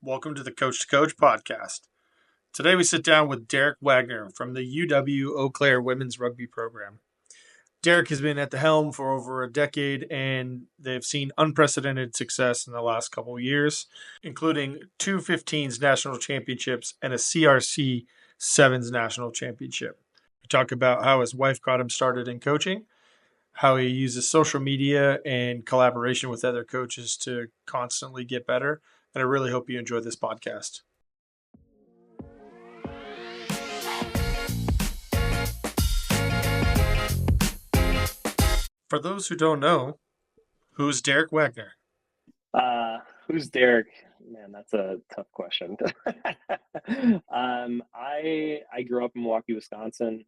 Welcome to the Coach to Coach podcast. Today we sit down with Derek Wagner from the UW-Eau Claire women's rugby program. Derek has been at the helm for over a decade, and they've seen unprecedented success in the last couple of years, including two 15s national championships and a CRC Sevens national championship. We talk about how his wife got him started in coaching, how he uses social media and collaboration with other coaches to constantly get better. And I really hope you enjoy this podcast. For those who don't know, who's Derek Wagner? Who's Derek? Man, that's a tough question. I grew up in Milwaukee, Wisconsin.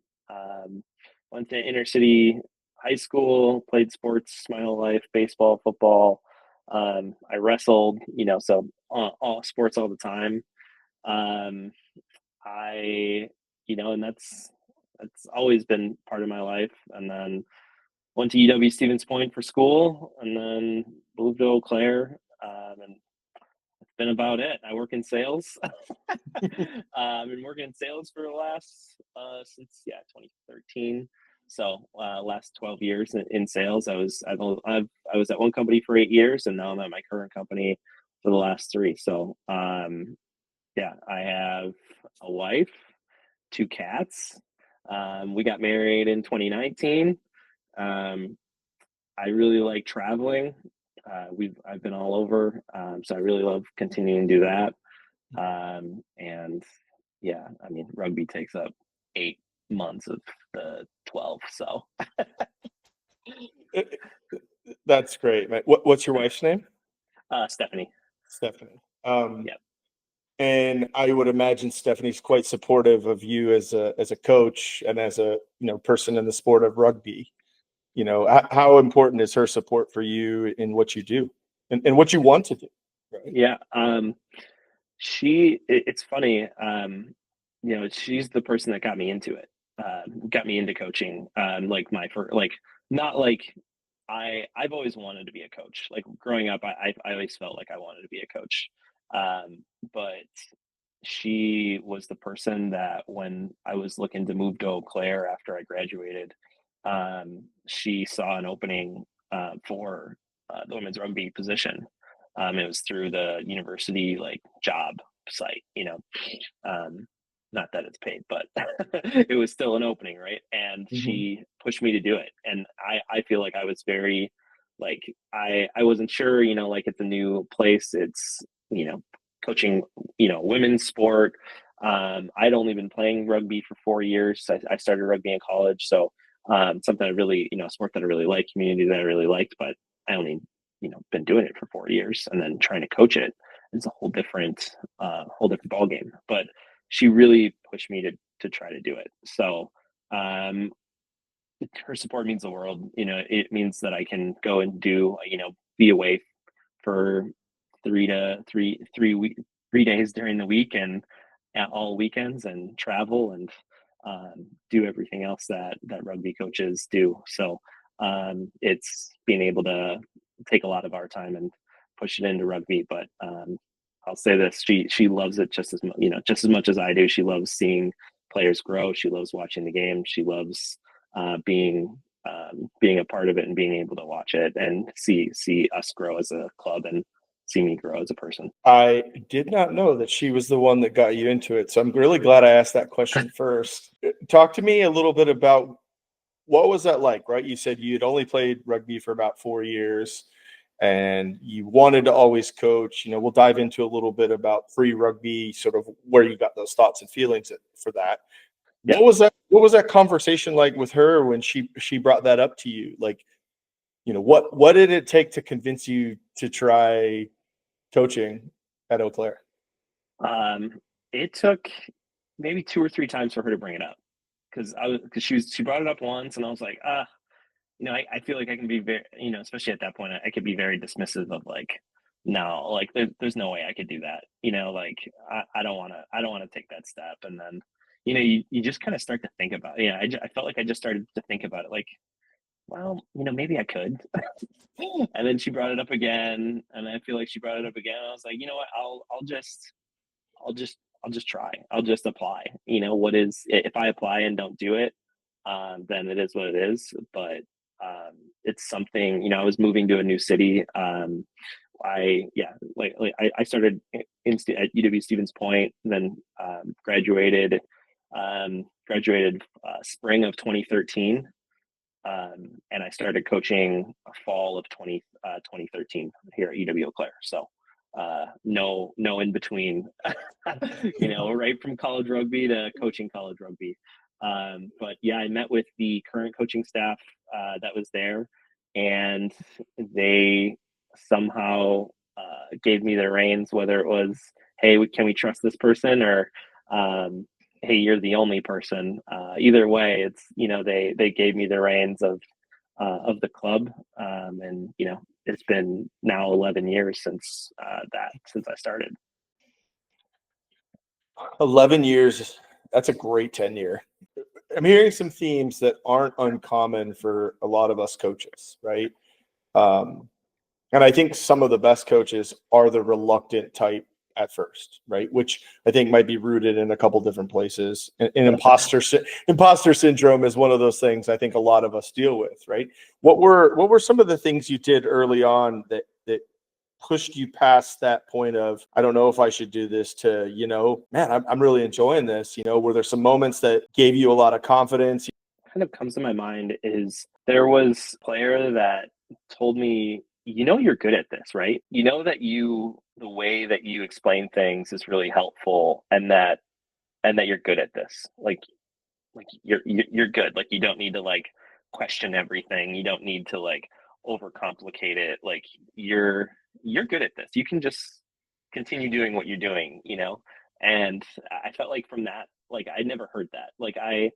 Went to inner city high school, played sports my whole life, baseball, football. I wrestled, so all sports all the time. Um, I, and that's always been part of my life. And then went to UW Stevens Point for school, and then moved to Eau Claire. And that's been about it. I work in sales. I've been working in sales for the last since 2013. So last 12 years in sales. I was at one company for 8 years, and now I'm at my current company for the last three. So I have a wife, two cats. We got married in 2019. I really like traveling. I've been all over, so I really love continuing to do that. Rugby takes up 8 months of the 12. So That's great, man. What's your wife's name? Stephanie. Stephanie. Yep. And I would imagine Stephanie's quite supportive of you as a coach and as a person in the sport of rugby. How important is her support for you in what you do and what you want to do? Right? Yeah. It's funny. She's the person that got me into it. Got me into coaching. I've always wanted to be a coach. Like growing up, I always felt like I wanted to be a coach. But she was the person that when I was looking to move to Eau Claire after I graduated, she saw an opening for the women's rugby position. It was through the university job site, not that it's paid, but it was still an opening, right? And she pushed me to do it. And I feel like I was very I wasn't sure, it's a new place. It's, coaching, women's sport. I'd only been playing rugby for 4 years. I started rugby in college. So something I really, sport that I really like, community that I really liked, but I only, been doing it for 4 years, and then trying to coach it is a whole different ball game. But she really pushed me to try to do it. So her support means the world. It means that I can go and do, be away for 3 days during the week and all weekends, and travel and do everything else that rugby coaches do. So it's being able to take a lot of our time and push it into rugby. But I'll say this: she loves it just as much as I do. She loves seeing players grow. She loves watching the game. She loves being a part of it and being able to watch it and see us grow as a club and see me grow as a person. I did not know that she was the one that got you into it. So I'm really glad I asked that question first. Talk to me a little bit about what was that like, right? You said you had only played rugby for about 4 years and you wanted to always coach. We'll dive into a little bit about free rugby, sort of where you got those thoughts and feelings for that. Yep. What was that conversation like with her when she brought that up to you? Like, what did it take to convince you to try coaching at Eau Claire? It took maybe 2 or 3 times for her to bring it up, because she brought it up once, and I was like, I feel like I can be very, especially at that point, I could be very dismissive of no, there's no way I could do that. I don't want to take that step. And then, you just kind of start to think about it. I felt like I just started to think about it. well, maybe I could. And then she brought it up again, and I feel like she brought it up again. I was like, you know what? I'll just I'll just try. I'll just apply. What is if I apply and don't do it, then it is what it is. But it's something. I was moving to a new city. I started at UW Stevens Point, then graduated spring of 2013, and I started coaching fall of 2013 here at UW-Eau Claire. So no in between, right from college rugby to coaching college rugby. But yeah, I met with the current coaching staff that was there, and they somehow gave me the reins, whether it was, hey, can we trust this person, or hey, you're the only person. Either way, it's they gave me the reins of the club, and it's been now 11 years since I started. 11 years. That's a great tenure. I'm hearing some themes that aren't uncommon for a lot of us coaches, right? And I think some of the best coaches are the reluctant type at first, right? Which I think might be rooted in a couple different places. And imposter syndrome is one of those things I think a lot of us deal with, right? What were some of the things you did early on that pushed you past that point of, I don't know if I should do this, to, man, I'm really enjoying this? Were there some moments that gave you a lot of confidence? Kind of comes to my mind is there was a player that told me, you're good at this, right? That the way that you explain things is really helpful, and that you're good at this. Like you're good. Like, you don't need to like question everything. You don't need to like overcomplicate it. Like, you're good at this. You can just continue doing what you're doing, And I felt like from that, like, I never heard that. Like, I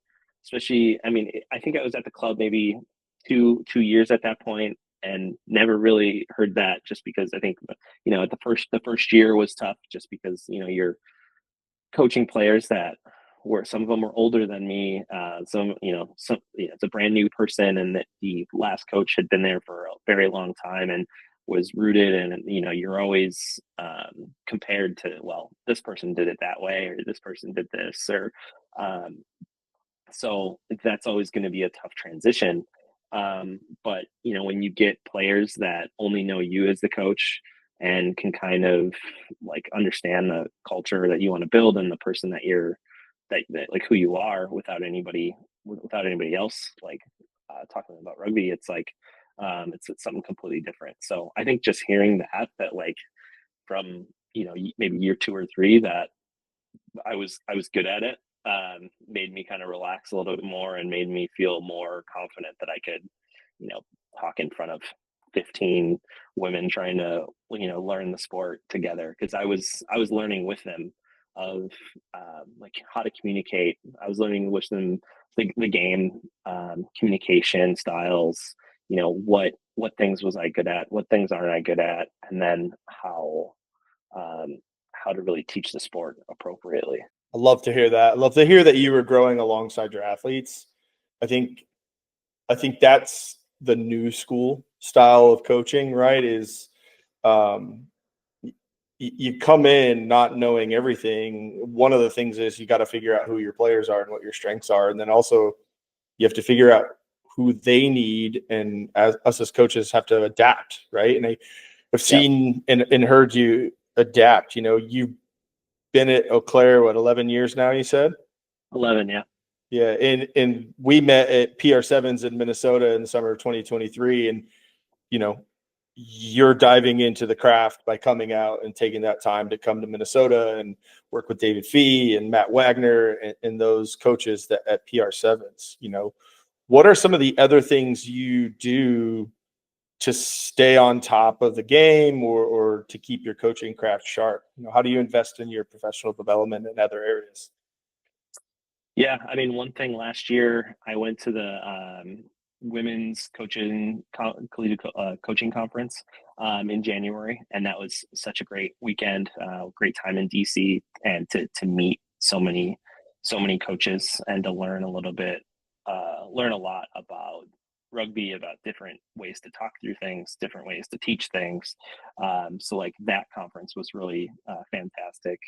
think I was at the club maybe 2 years at that point, and never really heard that, just because I think, at the first year was tough, just because, you're coaching players that some of them were older than me. It's a brand new person, and that the last coach had been there for a very long time and was rooted. And, you're always compared to, well, this person did it that way, or this person did this, or so that's always going to be a tough transition. But when you get players that only know you as the coach, and can kind of like understand the culture that you want to build, and the person that that like who you are, without anybody else like talking about rugby, it's like it's something completely different. So I think just hearing that like from maybe year 2 or 3, that I was good at it, made me kind of relax a little bit more, and made me feel more confident that I could, talk in front of 15 women trying to, learn the sport together. Because I was learning with them of like how to communicate. I was learning with them the game, communication styles. What things was I good at, what things aren't I good at, and then um, how to really teach the sport appropriately. I love to hear that. I love to hear that you were growing alongside your athletes. I think that's the new school style of coaching, right? Is you come in not knowing everything. One of the things is you got to figure out who your players are and what your strengths are, and then also you have to figure out who they need, and us as coaches have to adapt, right? And I've seen and heard you adapt. You've been at Eau Claire, 11 years now, you said? 11, yeah. Yeah, and we met at PR7s in Minnesota in the summer of 2023, and you're diving into the craft by coming out and taking that time to come to Minnesota and work with David Fee and Matt Wagner and those coaches that at PR7s. What are some of the other things you do to stay on top of the game, or to keep your coaching craft sharp? How do you invest in your professional development in other areas? Yeah, I mean, one thing, last year I went to the women's collegiate coaching conference in January, and that was such a great weekend, great time in DC, and to meet so many coaches, and to learn a lot about rugby, about different ways to talk through things, different ways to teach things. So like that conference was really fantastic.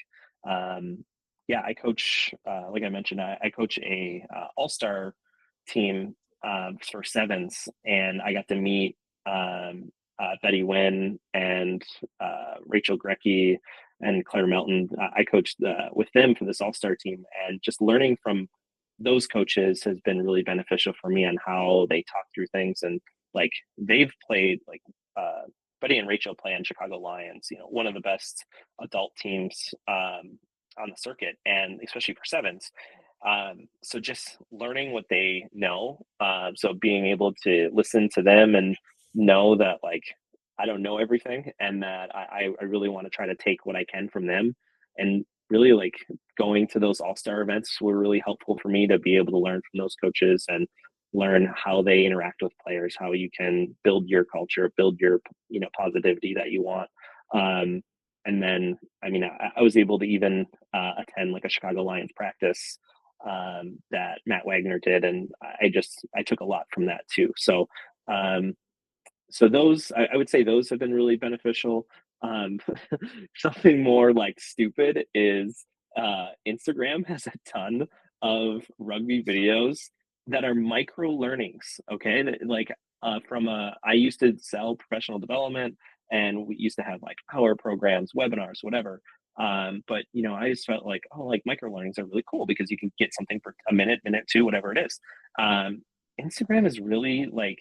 Yeah, I coach, like I mentioned, I coach a all-star team for sevens, and I got to meet Betty Wynn and Rachel Grecky and Claire Melton. I coached with them for this all-star team, and just learning from those coaches has been really beneficial for me on how they talk through things. And like they've played like Betty and Rachel play on Chicago Lions, one of the best adult teams on the circuit, and especially for sevens. So just learning what they know. So being able to listen to them and know that like I don't know everything, and that I really want to try to take what I can from them. And really like going to those all-star events were really helpful for me to be able to learn from those coaches and learn how they interact with players, how you can build your culture, build your positivity that you want. And then I mean I was able to even attend like a Chicago Lions practice that Matt Wagner did, and I took a lot from that too. So so those I would say those have been really beneficial. um, Something more like stupid is Instagram has a ton of rugby videos that are micro learnings. Okay, like from I used to sell professional development, and we used to have like hour programs, webinars, whatever. But I just felt like, oh, like micro learnings are really cool because you can get something for a minute, minute two, whatever it is. Instagram is really like,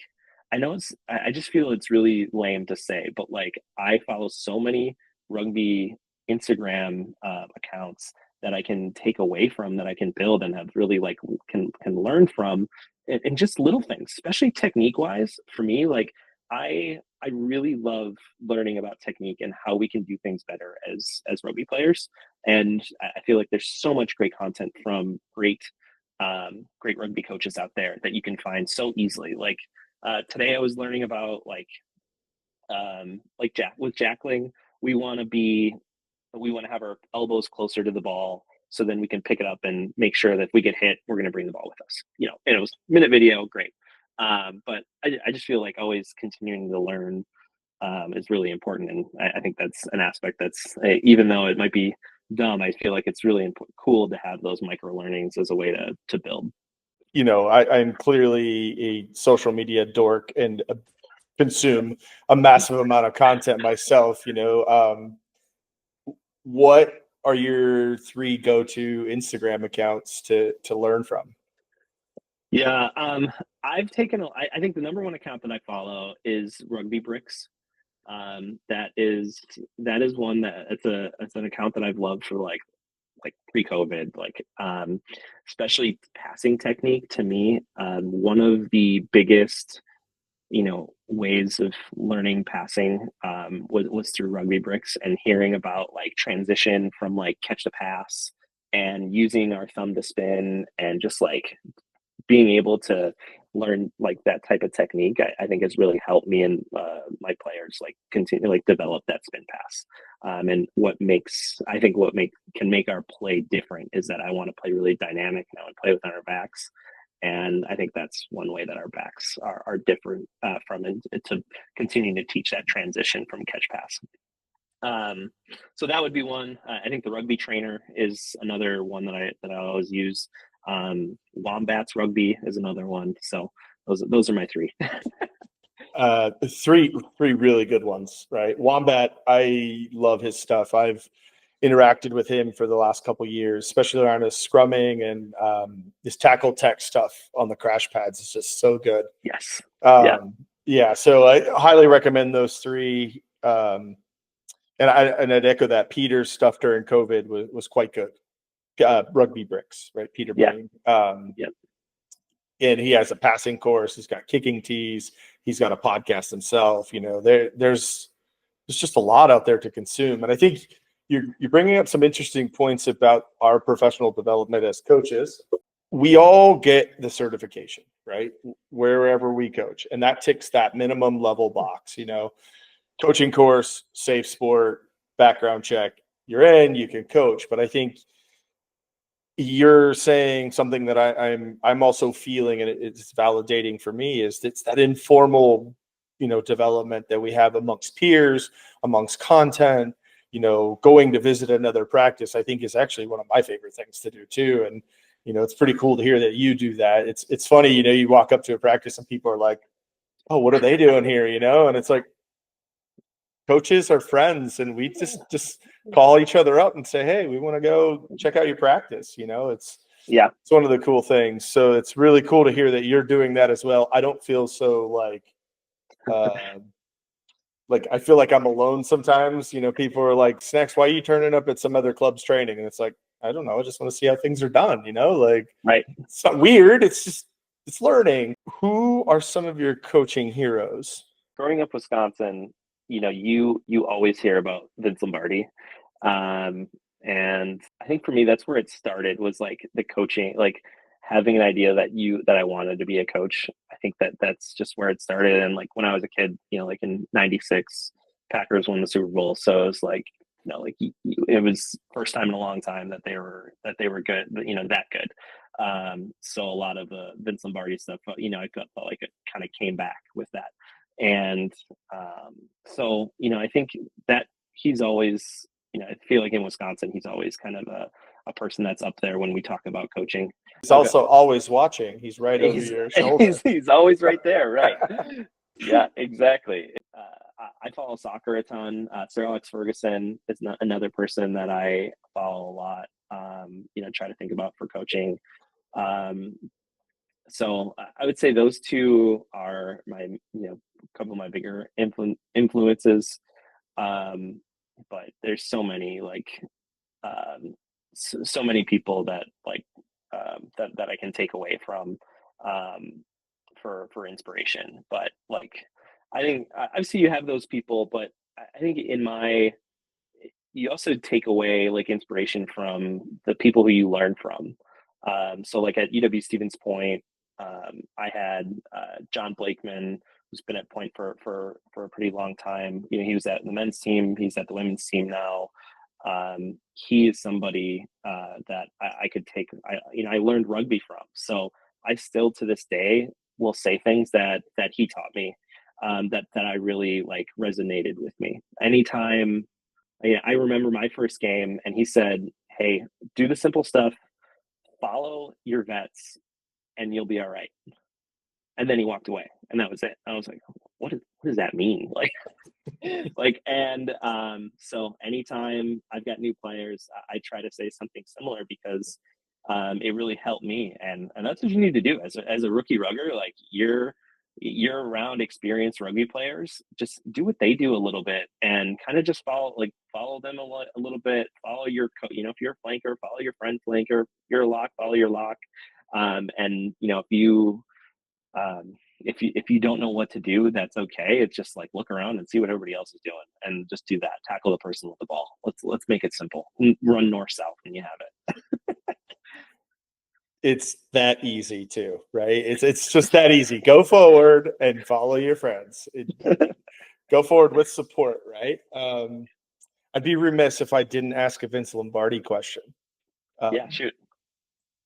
I know I just feel it's really lame to say, but like I follow so many rugby Instagram accounts that I can take away from, that I can build and have really like can learn from, and just little things, especially technique wise. For me, like I really love learning about technique and how we can do things better as rugby players. And I feel like there's so much great content from great rugby coaches out there that you can find so easily. Like today I was learning about with jackling, we want to have our elbows closer to the ball, so then we can pick it up and make sure that if we get hit, we're going to bring the ball with us. And it was minute video, great. But I just feel like always continuing to learn is really important, and I think that's an aspect that's even though it might be dumb, I feel like it's really cool to have those micro learnings as a way to build. I'm clearly a social media dork and consume a massive amount of content myself. What are your 3 go-to Instagram accounts to learn from? Yeah, I've taken. I think the number one account that I follow is Rugby Bricks. That is one that it's an account that I've loved for like pre-COVID, especially passing technique. To me, one of the biggest ways of learning passing was through Rugby Bricks, and hearing about like transition from like catch to pass and using our thumb to spin, and just like being able to learn like that type of technique, I think has really helped me and my players like continue like develop that spin pass. And what can make our play different is that I want to play really dynamic, and I want to play with our backs. And I think that's one way that our backs are different from it, to continue to teach that transition from catch pass. So that would be one. I think the rugby trainer is another one that I always use. Wombats rugby is another one. So those are my 3. Three really good ones, right? Wombat, I love his stuff. I've interacted with him for the last couple of years, especially around his scrumming and his tackle tech stuff on the crash pads. It's just so good. Yes. Yeah. So I highly recommend those 3. And I'd echo that. Peter's stuff during COVID was quite good. Rugby Bricks, right? Peter Blaine. Yep. And he has a passing course. He's got kicking tees. He's got a podcast himself. There's just a lot out there to consume. And I think you're bringing up some interesting points about our professional development as coaches. We all get the certification, right? Wherever we coach, and that ticks that minimum level box. Coaching course, safe sport, background check. You're in. You can coach. But I think you're saying something that I'm also feeling, and it's validating for me, is it's that informal, development that we have amongst peers, amongst content, going to visit another practice, I think is actually one of my favorite things to do too. And, it's pretty cool to hear that you do that. It's funny, you walk up to a practice and people are like, oh, what are they doing here? And it's like, coaches are friends, and we just call each other up and say, hey, we want to go check out your practice. It's one of the cool things. So it's really cool to hear that you're doing that as well. I don't feel so like I feel like I'm alone sometimes. People are like, Snacks, why are you turning up at some other club's training? And it's like, I don't know, I just want to see how things are done. Right. It's not weird, it's learning. Who are some of your coaching heroes? Growing up Wisconsin, you always hear about Vince Lombardi. And I think for me, that's where it started, was like the coaching, like having an idea that I wanted to be a coach. I think that's just where it started. And like when I was a kid, like in '96, Packers won the Super Bowl. So it was like, it was first time in a long time that they were good, that good. So a lot of the Vince Lombardi stuff, I felt like it kind of came back with that. And so, I think that he's always, I feel like in Wisconsin, he's always kind of a person that's up there when we talk about coaching. He's also always watching. He's right over your shoulder. He's always right there, right? Yeah, exactly. I follow soccer a ton. Sir Alex Ferguson is another person that I follow a lot, try to think about for coaching. So I would say those two are my, a couple of my bigger influences. But there's so many, like, so many people that like that I can take away from for inspiration. But like, I think obviously you have those people, but I think you also take away like inspiration from the people who you learn from. So like at UW-Stevens Point, I had John Blakeman, who's been at Point for a pretty long time. He was at the men's team. He's at the women's team now. He is somebody that I could take. I learned rugby from. So I still to this day will say things that he taught me, that I really like resonated with me. Anytime, I remember my first game, and he said, "Hey, do the simple stuff, follow your vets, and you'll be all right." And then he walked away, and that was it. I was like, what does that mean? So anytime I've got new players, I try to say something similar, because it really helped me. And that's what you need to do as a rookie rugger. Like you're around experienced rugby players, just do what they do a little bit, and kind of just follow them a little bit. Follow your if you're a flanker, follow your friend flanker. If you're a lock, follow your lock. If you don't know what to do, that's okay. It's just like look around and see what everybody else is doing, and just do that. Tackle the person with the ball. Let's make it simple. Run north south when you have it. It's that easy too, right? It's just that easy. Go forward and follow your friends. Go forward with support, right? I'd be remiss if I didn't ask a Vince Lombardi question. Yeah, shoot.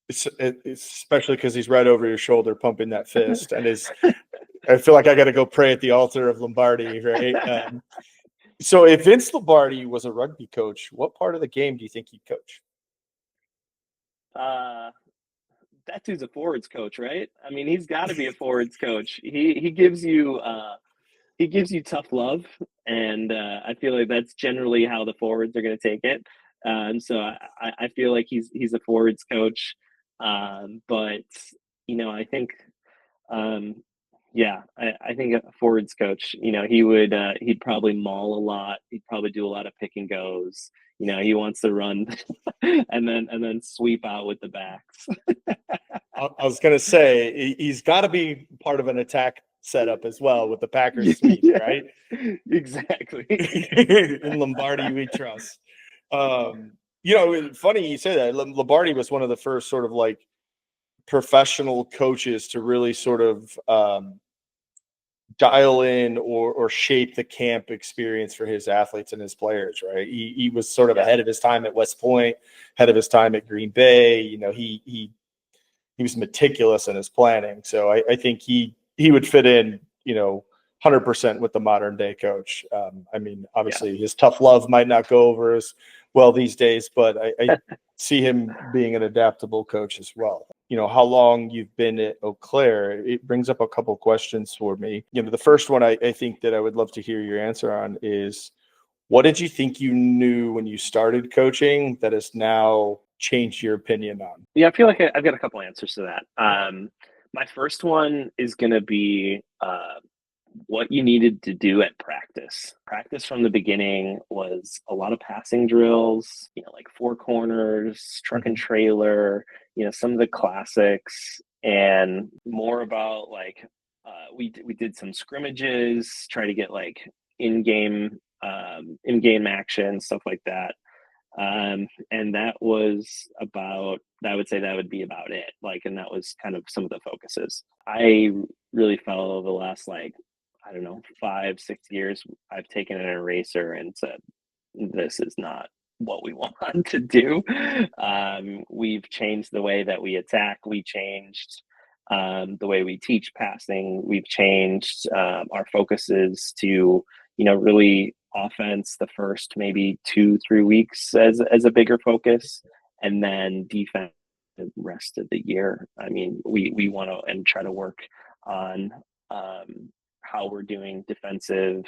It's especially because he's right over your shoulder pumping that fist, and I feel like I got to go pray at the altar of Lombardi, right? So if Vince Lombardi was a rugby coach, what part of the game do you think he'd coach? That dude's a forwards coach, right? I mean, he's got to be a forwards coach. He gives you tough love, and I feel like that's generally how the forwards are going to take it. So I feel like he's a forwards coach. But I think, I think a forwards coach, he'd probably maul a lot. He'd probably do a lot of pick and goes. He wants to run and then sweep out with the backs. I was going to say he's got to be part of an attack setup as well with the Packers sweep, right? Exactly. In Lombardi, we trust. Funny you say that. Lombardi was one of the first sort of like professional coaches to really sort of dial in or shape the camp experience for his athletes and his players, right? He was sort of ahead of his time at West Point, ahead of his time at Green Bay. He was meticulous in his planning. So I think he would fit in, 100% with the modern day coach. I mean, obviously his tough love might not go over as well these days, but I see him being an adaptable coach as well. How long you've been at Eau Claire, it brings up a couple questions for me. The first one I think that I would love to hear your answer on is, what did you think you knew when you started coaching that has now changed your opinion on? Yeah, I feel like I've got a couple answers to that. My first one is going to be what you needed to do at practice. Practice from the beginning was a lot of passing drills, like four corners, truck and trailer, some of the classics, and more about like we did some scrimmages, try to get like in-game action, stuff like that. And that was about, I would say that would be about it. And that was kind of some of the focuses. I really felt over the last, I don't know, 5-6 years, I've taken an eraser and said, this is not what we want to do. We've changed the way that we attack. We changed the way we teach passing. We've changed our focuses to, really offense the first maybe 2-3 weeks as a bigger focus, and then defense the rest of the year. I mean, we want to and try to work on how we're doing defensive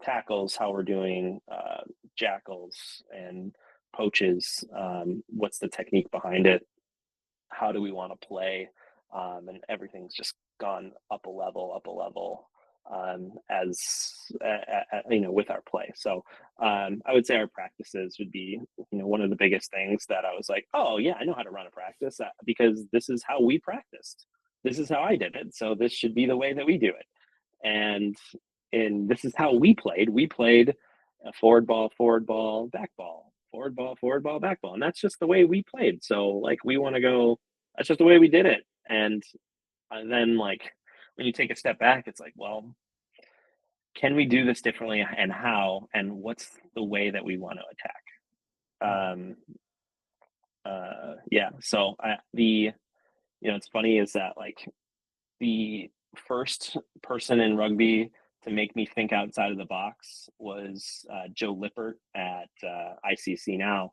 tackles, how we're doing jackals and poaches, what's the technique behind it, how do we want to play, and everything's just gone up a level as with our play. So I would say our practices would be one of the biggest things that I was like, oh yeah, I know how to run a practice because this is how we practiced, this is how I did it, so this should be the way that we do it. And this is how we played a forward ball, back ball, forward ball, back ball, and that's just the way we played. So we want to go, that's just the way we did it. And then when you take a step back, it's like, well, can we do this differently, and how, and what's the way that we want to attack? So it's funny is that the first person in rugby to make me think outside of the box was Joe Lippert at ICC now.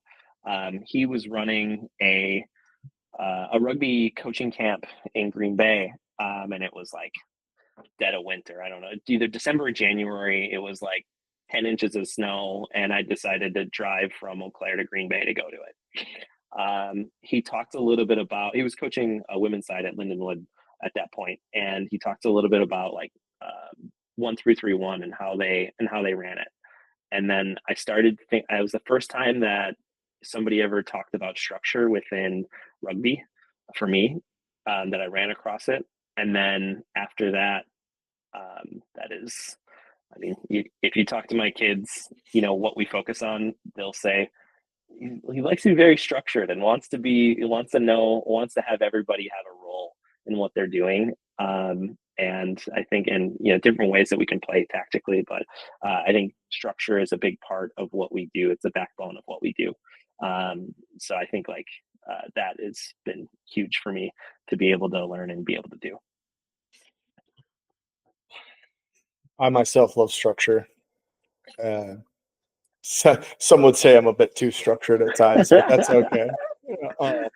He was running a rugby coaching camp in Green Bay, and it was dead of winter. I don't know, either December or January. It was 10 inches of snow, and I decided to drive from Eau Claire to Green Bay to go to it. He talked a little bit about, he was coaching a women's side at Lindenwood at that point, and he talked a little bit about 1-3-3-1 and how they ran it. And then I started think it was the first time that somebody ever talked about structure within rugby for me, that I ran across it. And then after that, that is, I mean, if you talk to my kids, what we focus on, they'll say he likes to be very structured and wants to have everybody have a role in what they're doing. And I think in different ways that we can play tactically, but I think structure is a big part of what we do. It's the backbone of what we do. So I think that has been huge for me to be able to learn and be able to do. I myself love structure. Some would say I'm a bit too structured at times, but that's okay. I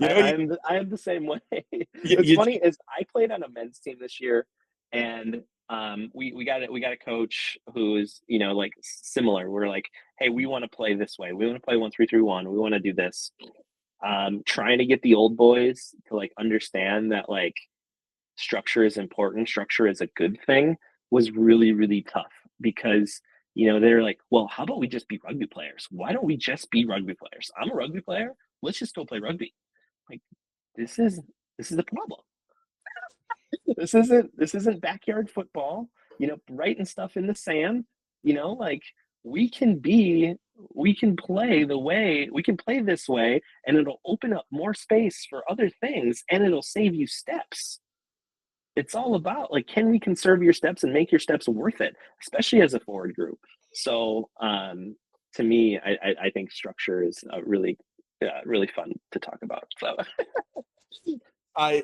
am the same way. What's funny is I played on a men's team this year, and we got a coach who is similar. We're like, hey, we want to play this way. We want to play 1-3-3-1. We want to do this. Trying to get the old boys to understand that structure is important, structure is a good thing, was really, really tough, because they're like, well, how about we just be rugby players? Why don't we just be rugby players? I'm a rugby player. Let's just go play rugby. This is the problem. This isn't backyard football, writing stuff in the sand. We can play this way, and it'll open up more space for other things, and it'll save you steps. it's all about like, can we conserve your steps and make your steps worth it, especially as a forward group? So to me, I think structure is really really fun to talk about. So I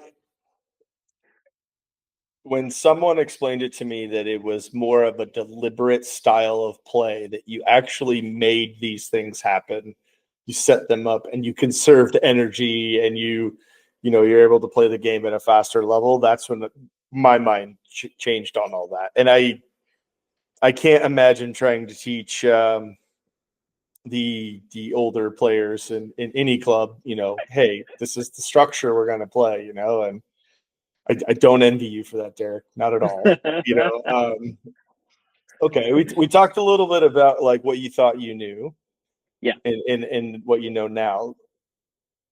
when someone explained it to me that it was more of a deliberate style of play, that you actually made these things happen, you set them up and you conserved energy, and you're able to play the game at a faster level, that's when my mind changed on all that. And I can't imagine trying to teach the older players in any club, hey, this is the structure we're going to play, and I don't envy you for that, Derek. Not at all. Okay, we talked a little bit about like what you thought you knew, yeah, and what you know now.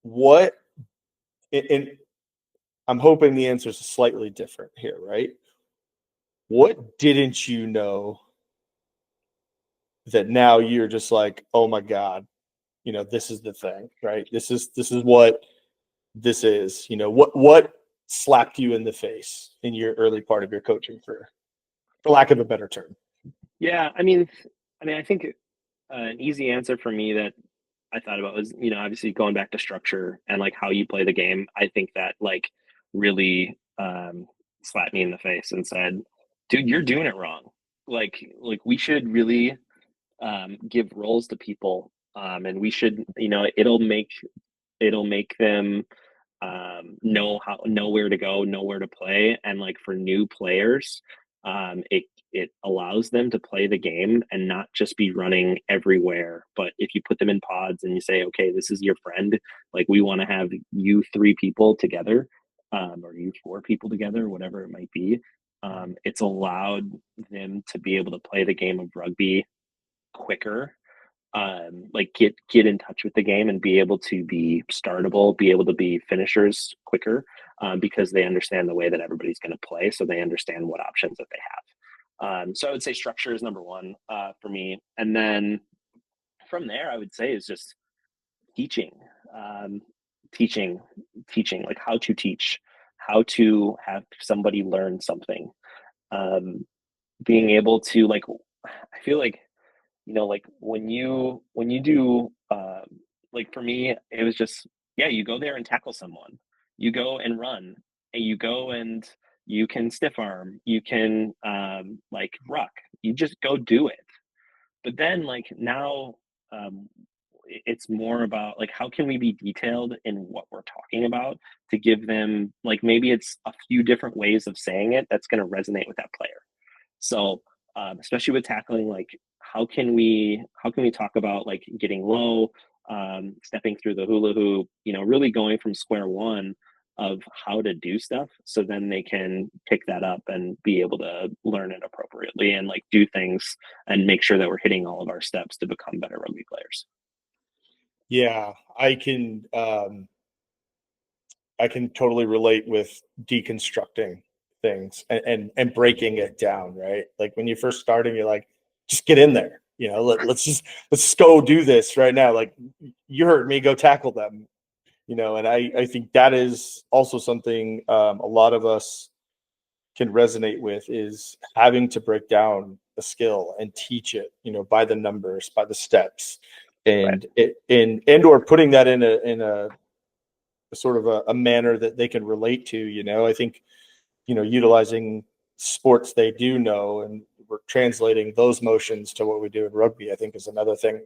What, and I'm hoping the answer is slightly different here, right? What didn't you know that now you're just like, oh my God, this is the thing, right? This is what this is. What slapped you in the face in your early part of your coaching career, for lack of a better term? yeah. I think an easy answer for me that I thought about was, obviously going back to structure and like how you play the game. I think that like really slapped me in the face and said, dude, you're doing it wrong. Like we should really give roles to people, and we should, it'll make them know where to go, know where to play, and like for new players, it allows them to play the game and not just be running everywhere. But if you put them in pods and you say, okay, this is your friend, like we want to have you three people together, or you four people together, whatever it might be. It's allowed them to be able to play the game of rugby quicker, like get in touch with the game and be able to be startable, be able to be finishers quicker, because they understand the way that everybody's going to play, so they understand what options that they have. So I would say structure is number one for me, and then from there I would say is just teaching, um, teaching, teaching, like how to teach, how to have somebody learn something, um, being able to like. I feel like like when you do like for me it was just, yeah, you go there and tackle someone, you go and run, and you go and you can stiff arm, you can like ruck, you just go do it. But then like now, um it's more about like how can we be detailed in what we're talking about to give them, like, maybe it's a few different ways of saying it that's going to resonate with that player. So, especially with tackling, like how can we talk about like getting low, stepping through the hula hoop, really going from square one of how to do stuff, so then they can pick that up and be able to learn it appropriately and like do things and make sure that we're hitting all of our steps to become better rugby players. Yeah, I can totally relate with deconstructing things and breaking it down, right? Like when you're first starting, you're like, just get in there, let's go do this right now. Like, you heard me, go tackle them, and I think that is also something a lot of us can resonate with, is having to break down a skill and teach it, by the numbers, by the steps, Right. and or putting that in a sort of a manner that they can relate to. I think, utilizing sports they do know, and we're translating those motions to what we do in rugby, I think is another thing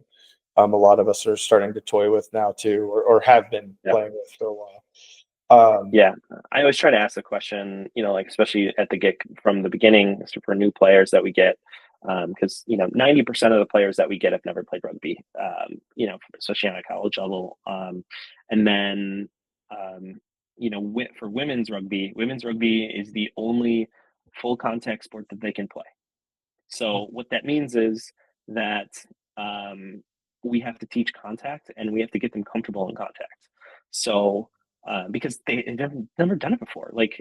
a lot of us are starting to toy with now too, or have been Yep. playing with for a while. Yeah, I always try to ask the question, like especially at the get from the beginning for new players that we get, because 90% of the players that we get have never played rugby, especially on a college level, and then for women's rugby is the only full contact sport that they can play. So what that means is that um, we have to teach contact and we have to get them comfortable in contact. So because they've never done it before, like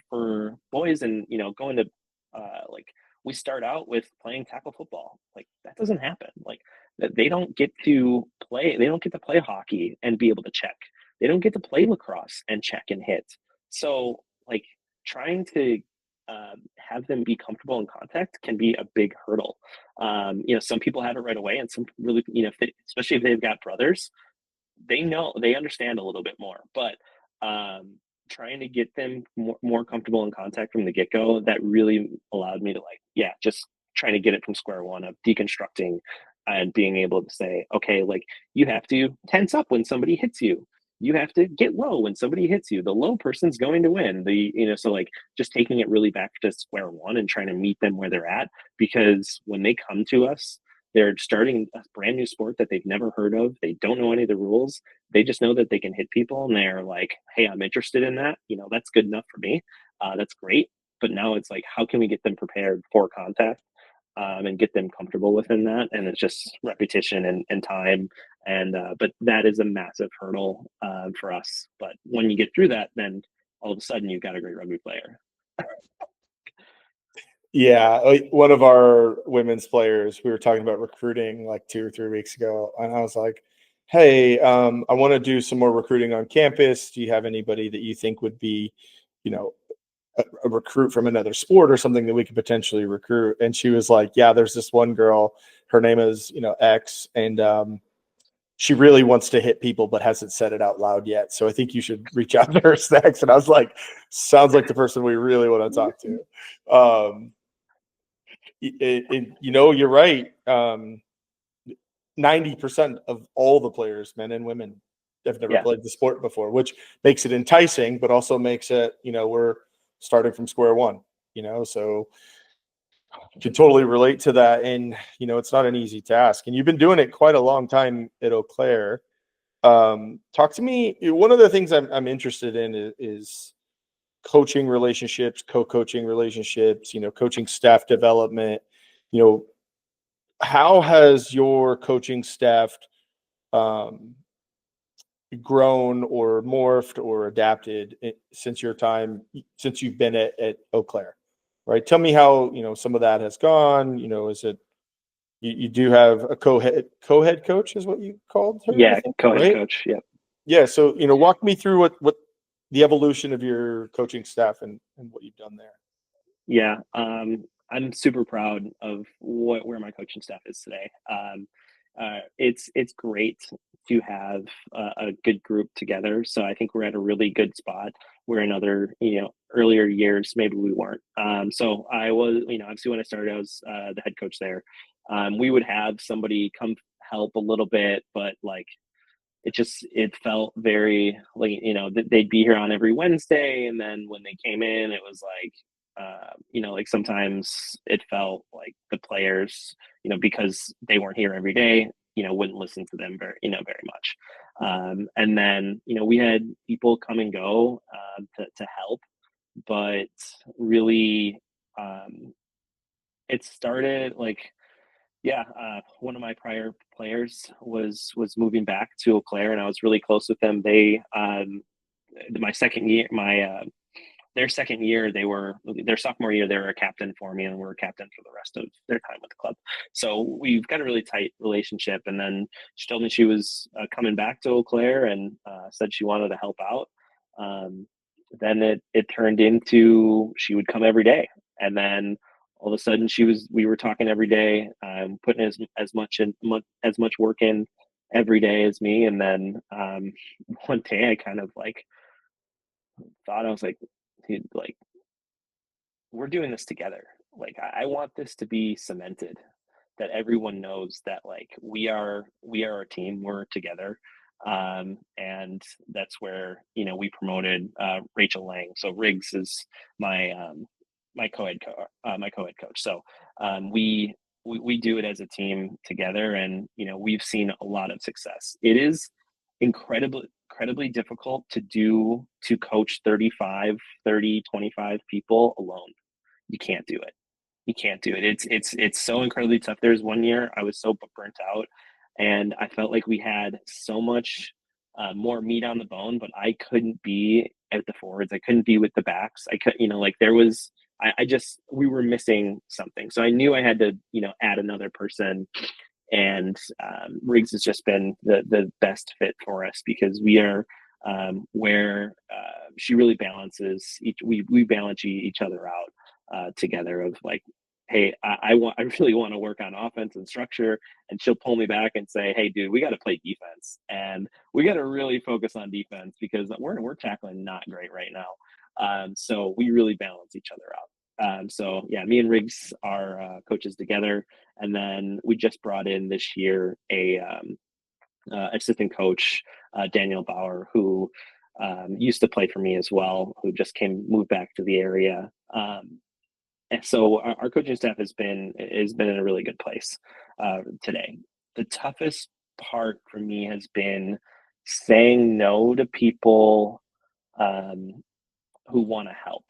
for boys, and going to like we start out with playing tackle football, like that doesn't happen. Like they don't get to play. They don't get to play hockey and be able to check. They don't get to play lacrosse and check and hit. So like trying to have them be comfortable in contact can be a big hurdle. Some people have it right away, and some really, especially if they've got brothers, they understand a little bit more. But trying to get them more comfortable in contact from the get-go, that really allowed me to just trying to get it from square one of deconstructing and being able to say, okay, like, you have to tense up when somebody hits you. You have to get low when somebody hits you. The low person's going to win. So like, just taking it really back to square one and trying to meet them where they're at, because when they come to us, they're starting a brand new sport that they've never heard of. They don't know any of the rules. They just know that they can hit people, and they're like, hey, I'm interested in that. That's good enough for me. That's great. But now it's like, how can we get them prepared for contact, and get them comfortable within that? And it's just repetition and time. But that is a massive hurdle for us. But when you get through that, then all of a sudden you've got a great rugby player. Yeah, one of our women's players, we were talking about recruiting like 2 or 3 weeks ago, and I was like, hey, I want to do some more recruiting on campus. Do you have anybody that you think would be, a recruit from another sport or something that we could potentially recruit? And she was like, yeah, there's this one girl, her name is, X, and she really wants to hit people but hasn't said it out loud yet. So I think you should reach out to her next. And I was like, sounds like the person we really want to talk to. You're right. 90% of all the players, men and women, have never played the sport before, which makes it enticing, but also makes it, we're starting from square one, so I can totally relate to that. And, it's not an easy task. And you've been doing it quite a long time at Eau Claire. Talk to me. One of the things I'm interested in is coaching relationships, co-coaching relationships, coaching staff development. How has your coaching staff grown or morphed or adapted since since you've been at Eau Claire, right? Tell me how, some of that has gone. Is it, you do have a co-head coach is what you called her? Yeah, I think, co-head right? coach. Yeah. Yeah. So, walk me through what the evolution of your coaching staff and what you've done there. Yeah, I'm super proud of where my coaching staff is today. It's great to have a good group together. So I think we're at a really good spot. Where in other earlier years maybe we weren't. So I was obviously when I started I was the head coach there. We would have somebody come help a little bit, but like it felt very like they'd be here on every Wednesday, and then when they came in it was like like sometimes it felt like the players because they weren't here every day wouldn't listen to them very much. And then we had people come and go to help, but really it started like one of my prior players was moving back to Eau Claire, and I was really close with them. They my second year, their second year, their sophomore year, they were a captain for me, and we were captain for the rest of their time with the club. So we've got a really tight relationship. And then she told me she was coming back to Eau Claire, and said she wanted to help out. Then it turned into she would come every day, and then all of a sudden we were talking every day, putting as much work in every day as me. And then one day I kind of like thought, I was like, dude, like, we're doing this together. Like, I want this to be cemented, that everyone knows that like we are a team, we're together. And that's where we promoted Rachel Lang. So Riggs is my my co-head coach. So we do it as a team together, and we've seen a lot of success. It is incredibly difficult to coach 35, 30, 25 people alone. You can't do it. You can't do it. It's so incredibly tough. There's one year I was so burnt out, and I felt like we had so much more meat on the bone, but I couldn't be at the forwards. I couldn't be with the backs. I could, like there was, I just, we were missing something. So I knew I had to, add another person. And Riggs has just been the best fit for us, because we are where she really balances we balance each other out together of like, hey, I really want to work on offense and structure, and she'll pull me back and say, hey, dude, we got to play defense, and we got to really focus on defense because we're tackling not great right now. So we really balance each other out. So yeah, me and Riggs are coaches together, and then we just brought in this year a assistant coach, Daniel Bauer, who used to play for me as well, who just moved back to the area. And so our coaching staff has been in a really good place today. The toughest part for me has been saying no to people who want to help,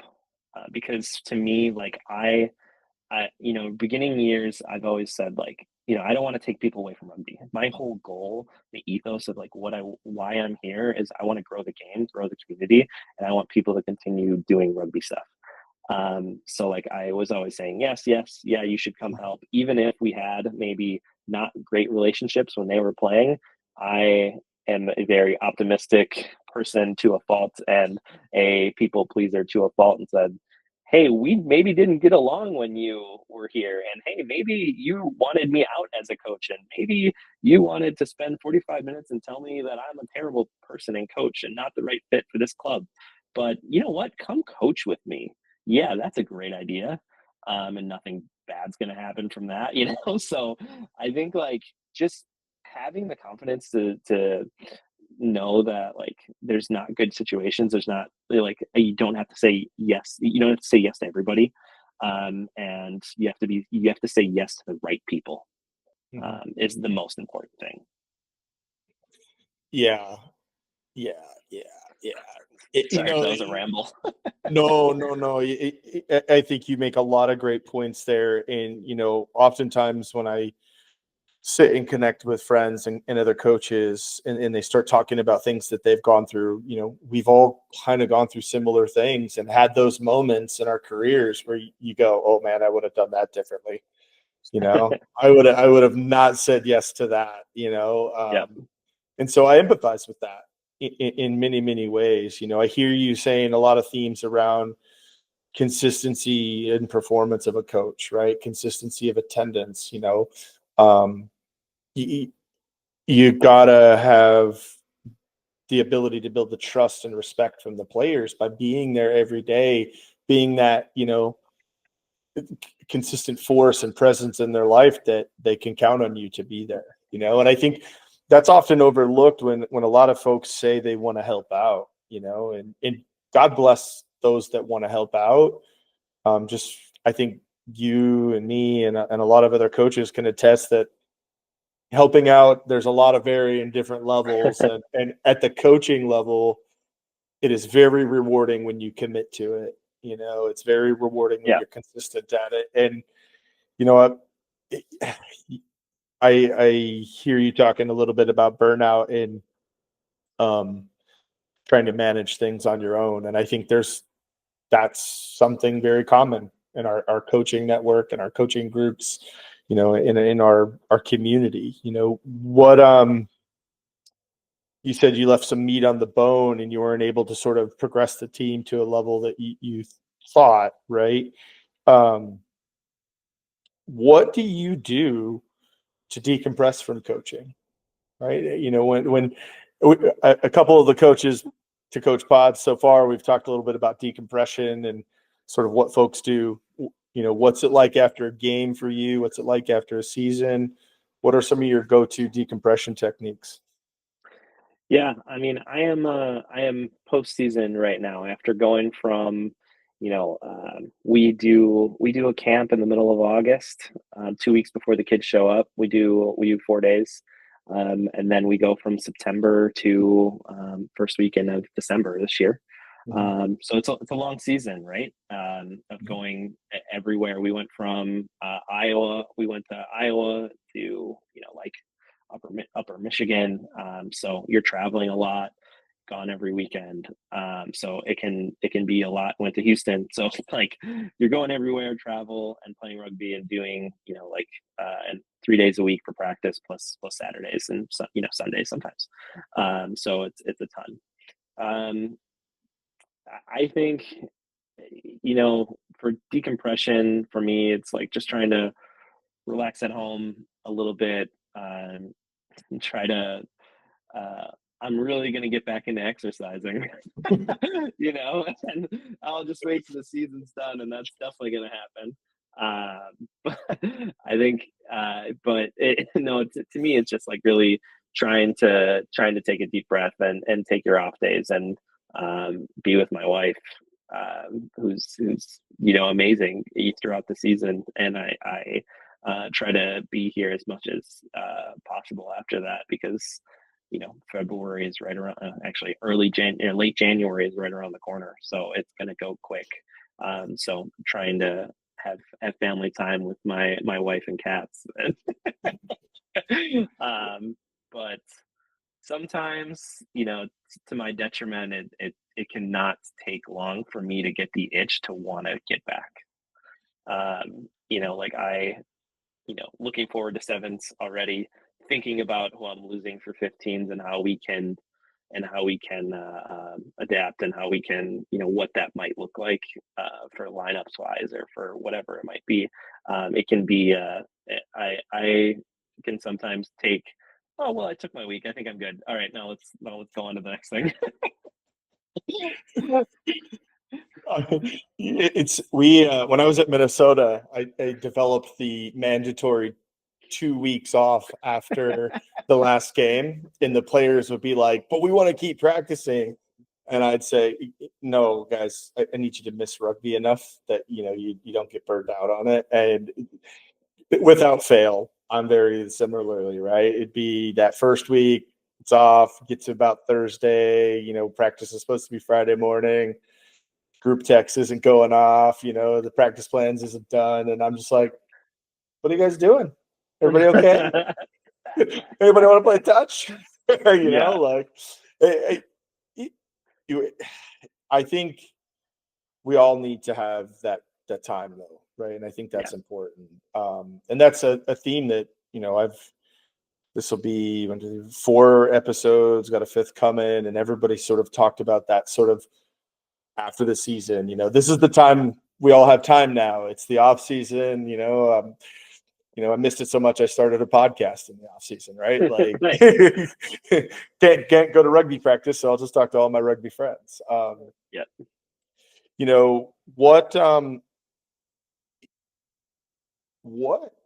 because to me, like beginning years, I've always said like, I don't want to take people away from rugby. My whole goal, the ethos of like why I'm here is I want to grow the game, grow the community, and I want people to continue doing rugby stuff. So like I was always saying, yes, yes, yeah, you should come help. Even if we had maybe not great relationships when they were playing, I am a very optimistic person to a fault and a people pleaser to a fault, and said, hey, we maybe didn't get along when you were here. And hey, maybe you wanted me out as a coach, and maybe you wanted to spend 45 minutes and tell me that I'm a terrible person and coach and not the right fit for this club. But you know what? Come coach with me. Yeah, that's a great idea. And nothing bad's going to happen from that, So I think like just having the confidence to know that like there's not good situations, there's not like you don't have to say yes, you don't have to say yes to everybody, and you have to say yes to the right people, is the most important thing. Yeah, yeah, yeah, yeah. Sorry if that was a ramble. No. I think you make a lot of great points there. And, oftentimes when I sit and connect with friends and other coaches and they start talking about things that they've gone through, we've all kind of gone through similar things and had those moments in our careers where you go, oh man, I would have done that differently. I would have not said yes to that, Yeah. and so I empathize with that in many, many ways. I hear you saying a lot of themes around consistency and performance of a coach, right? Consistency of attendance, um, you, you gotta have the ability to build the trust and respect from the players by being there every day, being that, consistent force and presence in their life that they can count on you to be there, and I think that's often overlooked when a lot of folks say they want to help out, and God bless those that want to help out. Just I think you and me and a lot of other coaches can attest that helping out, there's a lot of varying different levels, and at the coaching level, it is very rewarding when you commit to it. It's very rewarding when Yeah. you're consistent at it. And you know what? I hear you talking a little bit about burnout and trying to manage things on your own. And I think that's something very common in our coaching network and our coaching groups, in our community. What you said you left some meat on the bone and you weren't able to sort of progress the team to a level that you thought, right? What do you do to decompress from coaching, right? When a couple of the coaches to coach pods so far, we've talked a little bit about decompression and sort of what folks do. What's it like after a game for you? What's it like after a season? What are some of your go-to decompression techniques? Yeah, I mean, I am postseason right now after going from, we do a camp in the middle of August, 2 weeks before the kids show up. We do 4 days, and then we go from September to first weekend of December this year. So it's a long season, right? Of going everywhere. We went from Iowa. We went to Iowa to like upper Michigan. So you're traveling a lot, gone every weekend. So it can be a lot. Went to Houston, so like you're going everywhere, travel and playing rugby and doing and 3 days a week for practice plus Saturdays and Sundays sometimes. So it's a ton. I think, for decompression, for me, it's like just trying to relax at home a little bit, and try to, uh, I'm really going to get back into exercising, and I'll just wait till the season's done, and that's definitely going to happen. But I think, but no, to me, it's just like really trying to take a deep breath and take your off days and be with my wife, who's amazing throughout the season, and I try to be here as much as possible after that because February is right around, actually late January is right around the corner, so it's going to go quick. So trying to have family time with my wife and cats. But sometimes, to my detriment, it cannot take long for me to get the itch to want to get back. Like looking forward to sevens already, thinking about who I'm losing for 15s and how we can adapt, and how we can, what that might look like for lineups wise or for whatever it might be. It can be, I can sometimes take, oh, well, I took my week. I think I'm good. All right, now let's go on to the next thing. It's we when I was at Minnesota, I developed the mandatory 2 weeks off after the last game, and the players would be like, "But we want to keep practicing," and I'd say, "No, guys, I need you to miss rugby enough that you don't get burned out on it." And without fail, I'm very similarly, right? It'd be that first week, it's off, get to about Thursday, practice is supposed to be Friday morning, group text isn't going off, the practice plans isn't done. And I'm just like, what are you guys doing? Everybody okay? Anybody want to play touch? Yeah. Like, I think we all need to have that time though, right? And I think that's important. And that's a theme that this will be 4 episodes, got a 5th coming, and everybody sort of talked about that sort of after the season. This is the time we all have time now. It's the off season. I missed it so much. I started a podcast in the off season, right? Like, can't go to rugby practice, so I'll just talk to all my rugby friends. Yeah. What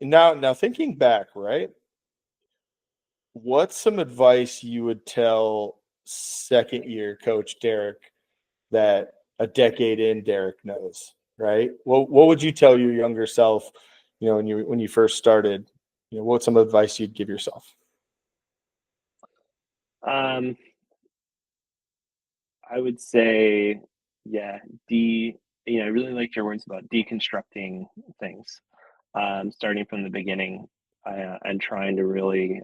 now thinking back, right? What's some advice you would tell second year coach Derek that a decade in Derek knows, right? What would you tell your younger self, when you first started? What's some advice you'd give yourself? I would say, yeah, I really liked your words about deconstructing things, starting from the beginning, and trying to really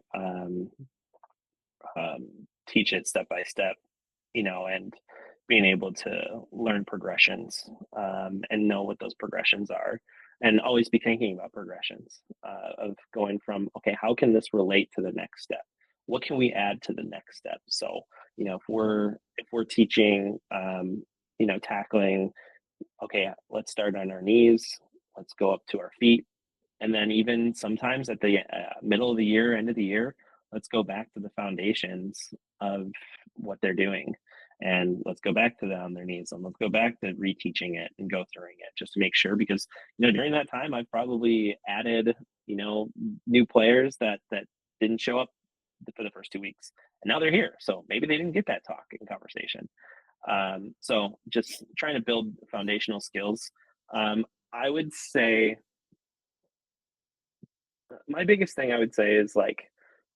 teach it step by step, and being able to learn progressions, and know what those progressions are, and always be thinking about progressions, of going from, okay, how can this relate to the next step? What can we add to the next step? So, if we're teaching, tackling, okay, let's start on our knees, let's go up to our feet, and then even sometimes at the middle of the year, end of the year, let's go back to the foundations of what they're doing. And let's go back to that on their knees, and let's go back to reteaching it and go through it just to make sure, because, during that time, I've probably added, new players that didn't show up for the first 2 weeks. And now they're here. So maybe they didn't get that talk and conversation. So just trying to build foundational skills. I would say my biggest thing I would say is, like,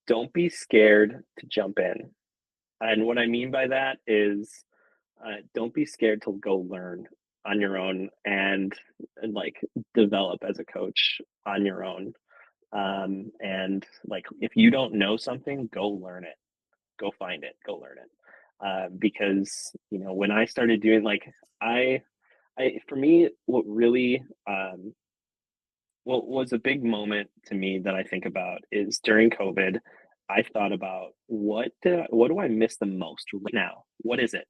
don't be scared to jump in. And what I mean by that is, don't be scared to go learn on your own, and like develop as a coach on your own. And like, if you don't know something, go learn it, go find it, go learn it. Because when I started doing, like, for me, what was a big moment to me that I think about is during COVID. I thought about what do I miss the most right now? What is it?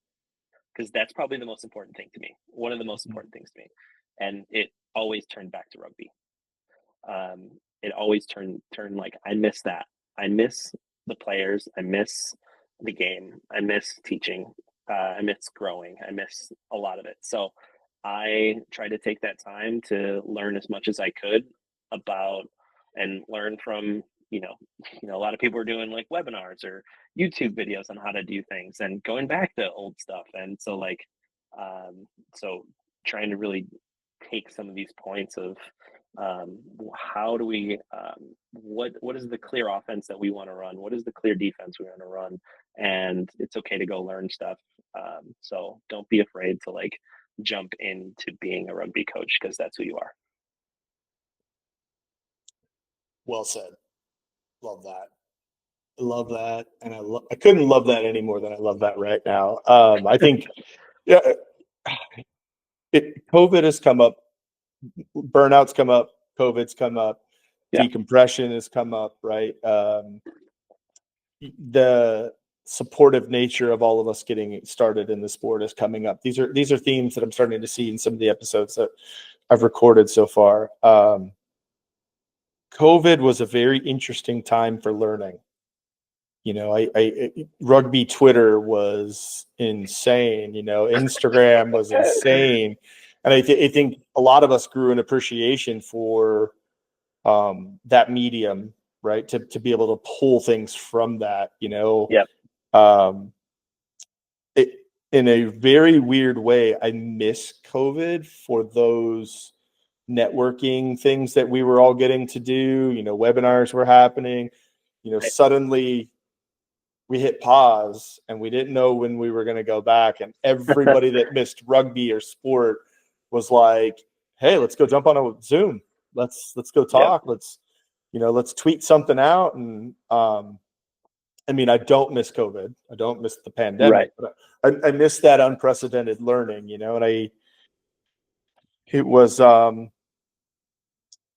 because that's probably the most important thing to me. One of the most important things to me, and it always turned back to rugby. It always turned like I miss that. I miss the players. I miss the game. I miss teaching. I miss growing. I miss a lot of it. So I tried to take that time to learn as much as I could about and learn from a lot of people are doing like webinars or YouTube videos on how to do things and going back to old stuff. And so so trying to really take some of these points of how do we what is the clear offense that we want to run, what is the clear defense we want to run, and it's okay to go learn stuff. So don't be afraid to like jump into being a rugby coach, because that's who you are. Well said. Love that. I love that, and I couldn't love that any more than I love that right now. I think, yeah, COVID has come up, burnouts come up, COVID's come up, decompression has come up, right? The supportive nature of all of us getting started in the sport is coming up. These are themes that I'm starting to see in some of the episodes that I've recorded so far. COVID was a very interesting time for learning. Rugby Twitter was insane. Instagram was insane, and I think a lot of us grew an appreciation for that medium, right? To be able to pull things from that. Yep. In a very weird way, I miss COVID for those networking things that we were all getting to do. Webinars were happening. Suddenly we hit pause and we didn't know when we were going to go back. And everybody that missed rugby or sport was like, hey, let's go jump on a Zoom. Let's go talk. Yep. Let's tweet something out. And I don't miss COVID. I don't miss the pandemic, but I miss that unprecedented learning, and it was,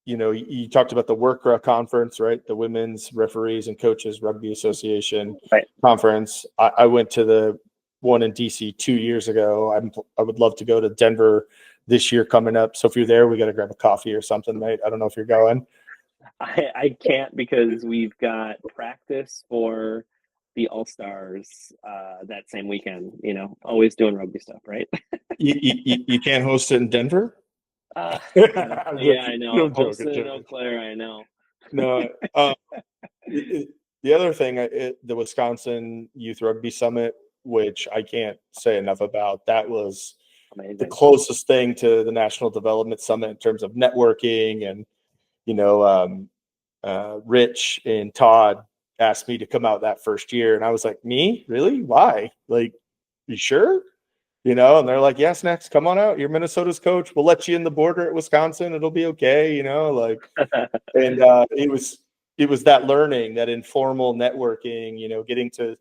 you talked about the WRCRA conference, right? The Women's Referees and Coaches Rugby Association conference. I went to the one in DC 2 years ago. I would love to go to Denver this year coming up. So if you're there, we got to grab a coffee or something, mate. I don't know if you're going. I can't, because we've got practice for the All-Stars that same weekend, always doing rugby stuff, right? you can't host it in Denver? Yeah, I know. Hosting in Eau Claire, I know. No. The other thing, the Wisconsin Youth Rugby Summit, which I can't say enough about, that was amazing. The closest thing to the National Development Summit in terms of networking. And Rich and Todd asked me to come out that first year, and I was like, me? Really? Why? Like, you sure? And they're like, yes, next, come on out. You're Minnesota's coach. We'll let you in the border at Wisconsin. It'll be okay. And it was that learning, that informal networking, getting to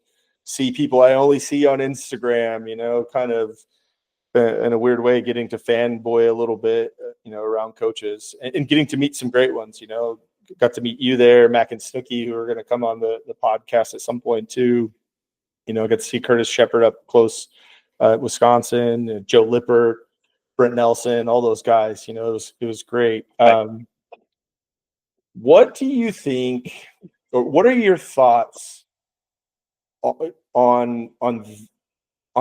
see people I only see on Instagram, kind of in a weird way, getting to fanboy a little bit, around coaches and getting to meet some great ones. Got to meet you there, Mac and Snooki, who are going to come on the podcast at some point too. Got to see Curtis Shepard up close at Wisconsin, Joe Lippert, Brent Nelson, all those guys. It was great. What do you think, or what are your thoughts on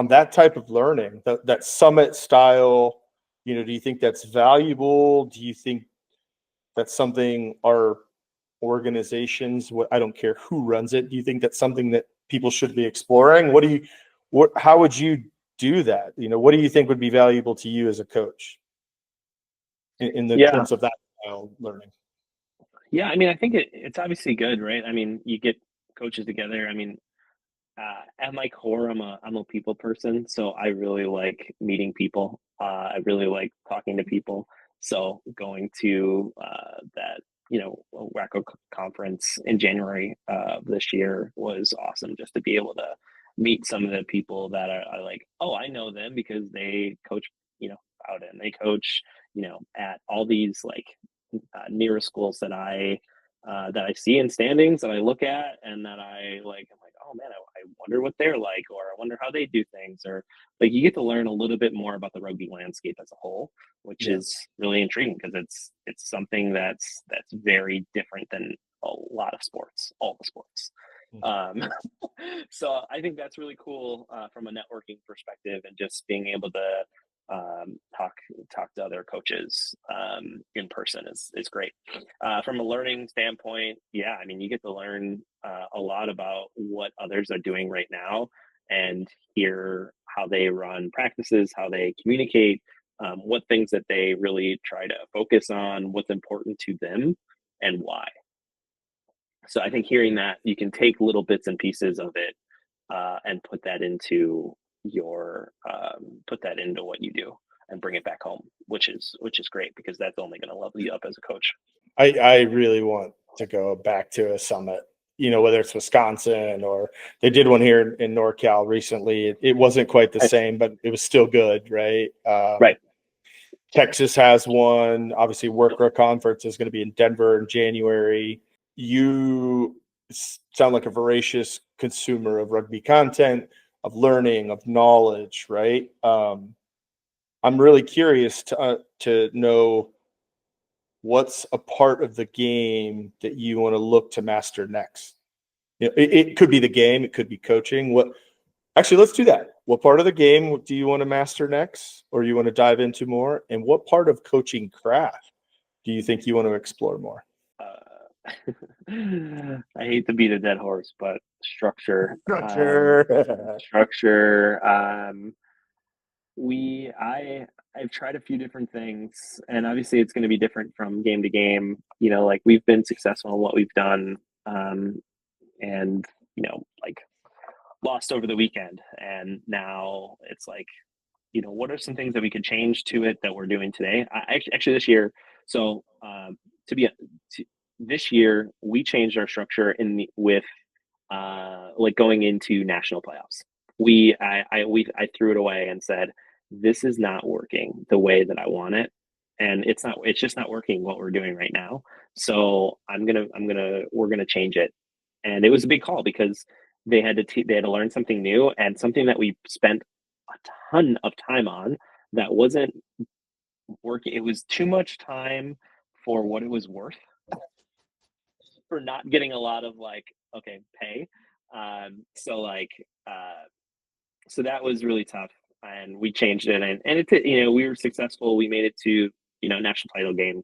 that type of learning, that summit style? Do you think that's valuable? Do you think that's something our organizations, I don't care who runs it, do you think that's something that people should be exploring? How would you do that? What do you think would be valuable to you as a coach in the terms of that style learning? Yeah, I think it's obviously good, right? You get coaches together. At my core, I'm a people person, so I really like meeting people. I really like talking to people. So going to that WACO conference in January of this year was awesome, just to be able to meet some of the people that are like, oh, I know them because they coach out and they coach at all these like nearer schools that I see in standings that I look at and that I'm like, oh man, I wonder what they're like, or I wonder how they do things, or like you get to learn a little bit more about the rugby landscape as a whole, which is really intriguing because it's something that's very different than a lot of sports, all the sports. So I think that's really cool from a networking perspective, and just being able to talk to other coaches in person is great. From a learning standpoint, yeah, I mean, you get to learn a lot about what others are doing right now, and hear how they run practices, how they communicate, what things that they really try to focus on, what's important to them, and why. So I think hearing that, you can take little bits and pieces of it and put that into what you do, and bring it back home, which is great, because that's only going to level you up as a coach. I really want to go back to a summit, whether it's Wisconsin or they did one here in NorCal recently. It wasn't quite the same, but it was still good, right? Right. Texas has one. Obviously, Workra Conference is going to be in Denver in January. You sound like a voracious consumer of rugby content, of learning, of knowledge, right? I'm really curious to know what's a part of the game that you want to look to master next. It could be the game, it could be coaching. Actually, let's do that. What part of the game do you want to master next, or you want to dive into more? And what part of coaching craft do you think you want to explore more? I hate to beat a dead horse, but structure. Structure. Structure. I've tried a few different things, and obviously it's going to be different from game to game. Like, we've been successful in what we've done, and like, lost over the weekend, and now it's like, what are some things that we could change to it that we're doing today? Actually this year, so this year we changed our structure with like going into national playoffs. I threw it away and said, this is not working the way that I want it, and it's just not working what we're doing right now. So we're gonna change it. And it was a big call, because they had to learn something new, and something that we spent a ton of time on that wasn't working. It was too much time for what it was worth, for not getting a lot of pay. So so that was really tough, and we changed it, and we were successful. We made it to national title game.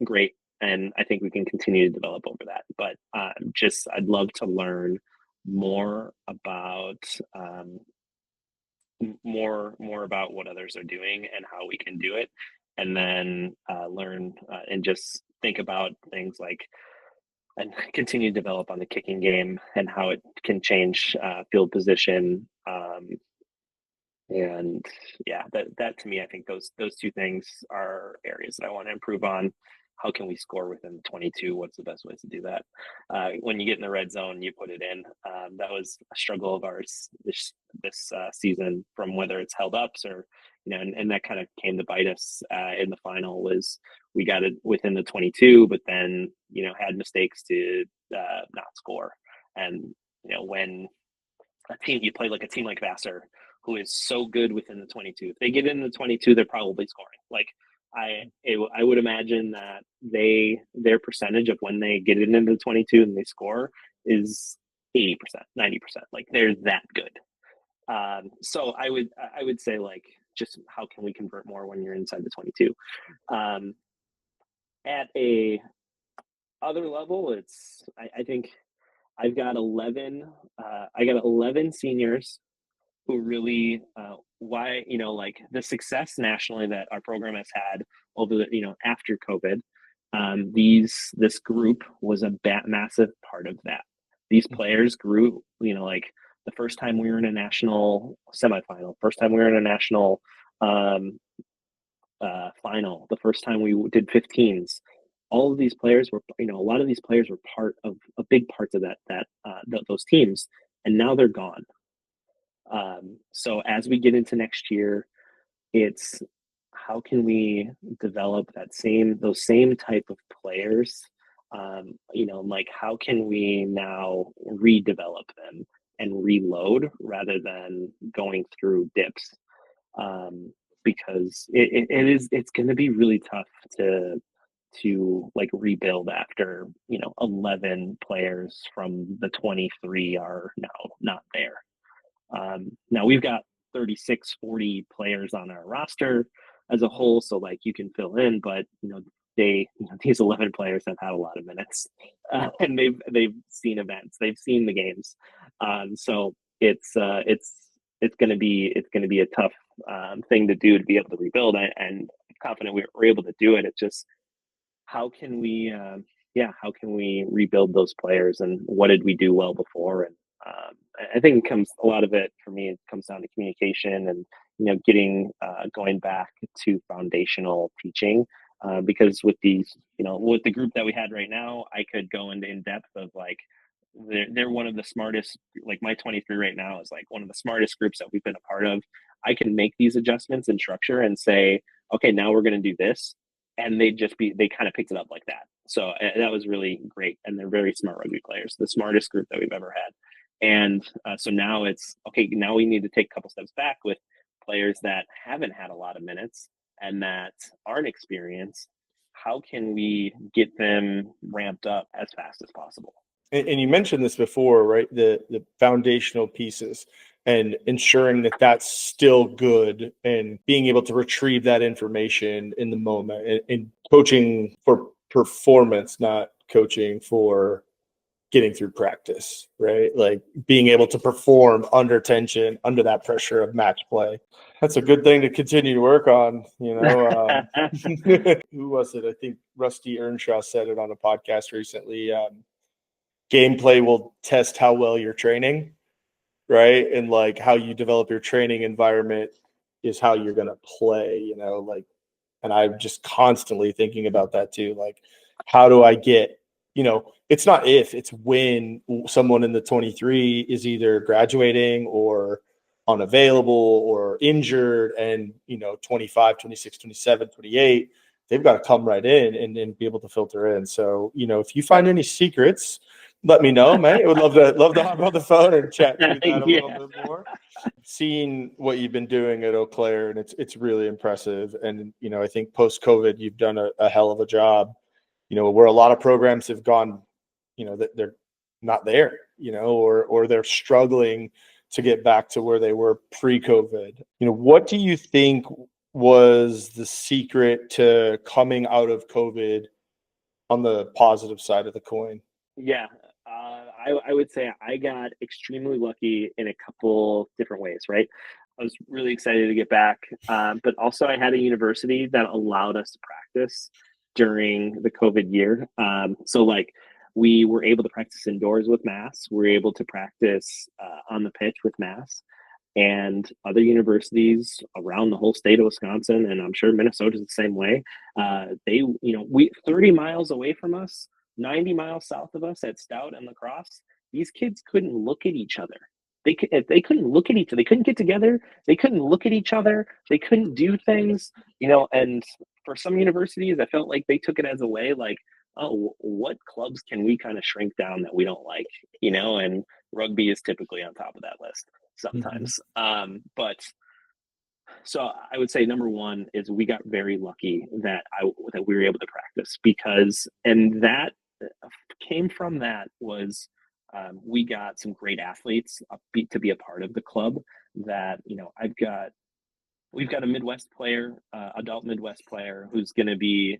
Great. And I think we can continue to develop over that. But I'd love to learn more about more about what others are doing and how we can do it, and then learn and just think about things like, and continue to develop on the kicking game and how it can change field position. And yeah, that to me, I think those two things are areas that I want to improve on. How can we score within the 22? What's the best ways to do that? When you get in the red zone, you put it in. That was a struggle of ours this season, from whether it's held ups or, and that kind of came to bite us in the final. Was we got it within the 22, but then, had mistakes to not score. And, when you play like a team like Vassar, who is so good within the 22. If they get in the 22, they're probably scoring. Like, I would imagine that their percentage of when they get it into the 22 and they score is 80%, 90%. Like, they're that good. So I would say, like, just how can we convert more when you're inside the 22? At a other level, I think I've got 11. I got 11 seniors who really why like the success nationally that our program has had over the after COVID. This group was a massive part of that. These players grew. Like, the first time we were in a national semifinal, first time we were in a national final, the first time we did 15s. All of these players were, a lot of these players were part of big parts of those teams, and now they're gone. So as we get into next year, it's how can we develop those same type of players? Like, how can we now redevelop them and reload rather than going through dips, because it's going to be really tough to like rebuild after 11 players from the 23 are now not there. Now we've got 36-40 players on our roster as a whole, so like you can fill in, but these 11 players have had a lot of minutes, and they've seen events, they've seen the games, so it's going to be a tough thing to do to be able to rebuild, and I'm confident we're able to do it. It's just how can we rebuild those players, and what did we do well before? And I think a lot of it for me, it comes down to communication and getting going back to foundational teaching, because with with the group that we had right now, I could go into in depth of like they're one of the smartest, like my 23 right now is like one of the smartest groups that we've been a part of. I can make these adjustments in structure and say, okay, now we're going to do this, and they kind of picked it up like that. So that was really great, and they're very smart rugby players, the smartest group that we've ever had. And so now it's okay. Now we need to take a couple steps back with players that haven't had a lot of minutes and that aren't experienced. How can we get them ramped up as fast as possible? And you mentioned this before, right? The foundational pieces and ensuring that that's still good and being able to retrieve that information in the moment, and coaching for performance, not coaching for getting through practice, right? Like being able to perform under tension, under that pressure of match play. That's a good thing to continue to work on, Who was it? I think Rusty Earnshaw said it on a podcast recently. Gameplay will test how well you're training, right? And like how you develop your training environment is how you're going to play, and I'm just constantly thinking about that too. Like, how do I get, it's not if, it's when someone in the 23 is either graduating or unavailable or injured, and 25, 26, 27, 28, they've got to come right in and be able to filter in. So if you find any secrets, let me know, man. I would love to hop on the phone and chat through that a little bit more. Seeing what you've been doing at Eau Claire, and it's really impressive. And I think post-COVID, you've done a hell of a job. Where a lot of programs have gone, that they're not there, or they're struggling to get back to where they were pre-COVID. What do you think was the secret to coming out of COVID on the positive side of the coin? Yeah, I would say I got extremely lucky in a couple different ways, right? I was really excited to get back, but also I had a university that allowed us to practice during the COVID year. So like we were able to practice indoors with masks. We were able to practice on the pitch with masks. And other universities around the whole state of Wisconsin, and I'm sure Minnesota's the same way. We 30 miles away from us, 90 miles south of us at Stout and La Crosse, these kids couldn't look at each other. They couldn't look at each other. They couldn't get together. They couldn't look at each other. They couldn't do things, and for some universities, I felt like they took it as a way like, oh, what clubs can we kind of shrink down that we don't like, and rugby is typically on top of that list sometimes. But so I would say number one is we got very lucky that we were able to practice, because, and that came from that was we got some great athletes to be a part of the club that, we've got a Midwest player, adult Midwest player who's going to be,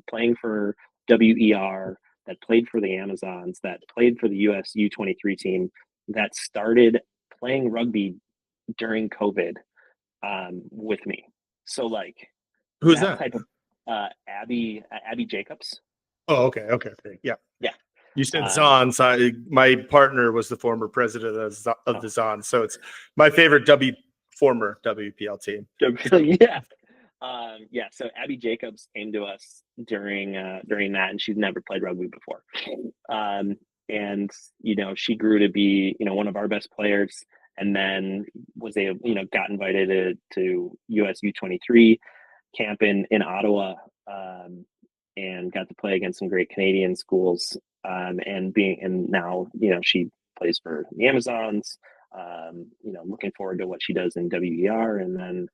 playing for WER, that played for the Amazons, that played for the US U23 team, that started playing rugby during COVID with me. So like, who's that? Type of Abby Jacobs. Oh, okay. Yeah. Yeah. You said Zon. So my partner was the former president of the Zon, so it's my favorite former WPL team. Yeah. So Abby Jacobs came to us during that, and she's never played rugby before. And she grew to be, one of our best players, and then got invited to US U23 camp in Ottawa, and got to play against some great Canadian schools. And now, she plays for the Amazons. Looking forward to what she does in WER, and then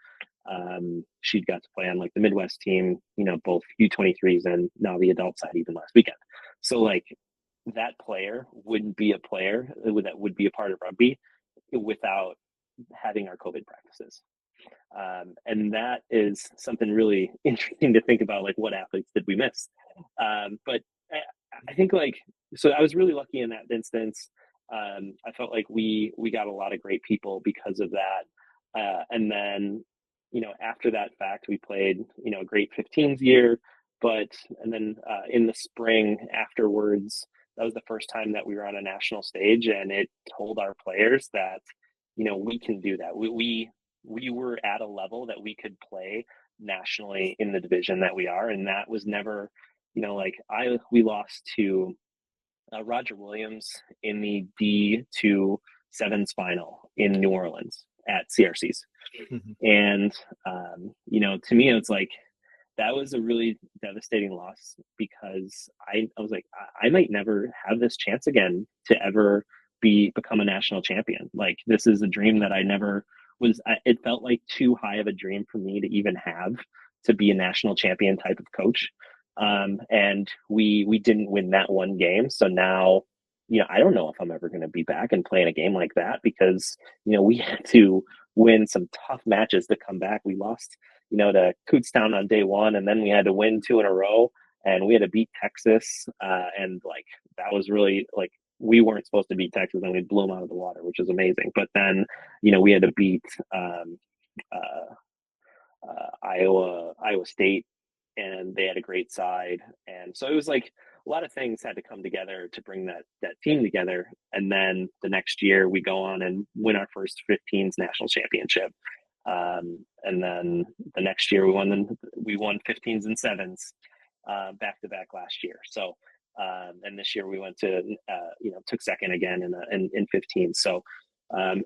she got to play on like the Midwest team, both U23s and now the adult side even last weekend. So like that player wouldn't be a player that would be a part of rugby without having our COVID practices. And that is something really interesting to think about, like what athletes did we miss? But I think so I was really lucky in that instance. I felt like we got a lot of great people because of that. And then, after that fact, we played, a great 15s year, and then in the spring afterwards, that was the first time that we were on a national stage, and it told our players that, we can do that. We were at a level that we could play nationally in the division that we are. And that was never, we lost to Roger Williams in the D2 sevens final in New Orleans at CRC's. And, to me, it's like, that was a really devastating loss because I was like, I might never have this chance again to ever become a national champion. Like, this is a dream that I never was. It felt like too high of a dream for me to even have to be a national champion type of coach. And we didn't win that one game. So now, I don't know if I'm ever going to be back and playing a game like that because, we had to win some tough matches to come back. We lost, to Cootstown on day one, and then we had to win 2 in a row, and we had to beat Texas. And like, that was really like, we weren't supposed to beat Texas, and we blew them out of the water, which was amazing. But then, we had to beat Iowa State, and they had a great side. And so it was like a lot of things had to come together to bring that team together. And then the next year we go on and win our first 15s national championship. And then the next year we won 15s and 7s back to back last year. So and this year we went to took second again in 15. So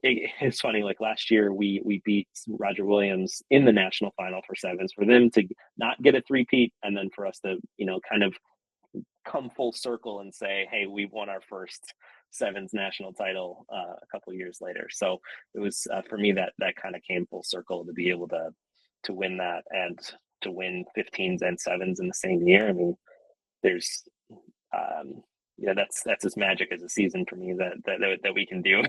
it's funny, like last year we beat Roger Williams in the national final for sevens, for them to not get a three-peat, and then for us to kind of come full circle and say, hey, we won our first sevens national title a couple of years later. So it was for me that kind of came full circle to be able to win that, and to win 15s and sevens in the same year. I mean, there's that's as magic as a season for me that we can do.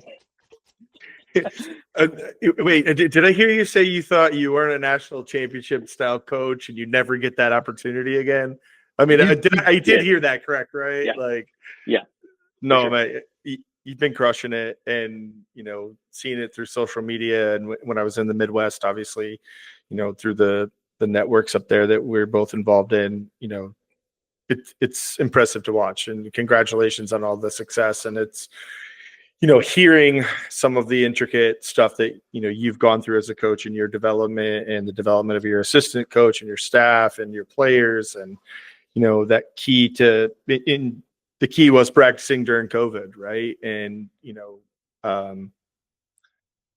Wait, did I hear you say you thought you weren't a national championship style coach and you never get that opportunity again? I mean, I did hear that correct, right? Yeah. No, sure. man, you've been crushing it, and seeing it through social media, and when I was in the Midwest, obviously, through the networks up there that we're both involved in, it's impressive to watch, and congratulations on all the success. And it's hearing some of the intricate stuff that you've gone through as a coach in your development, and the development of your assistant coach and your staff and your players, and that the key was practicing during COVID, right? And a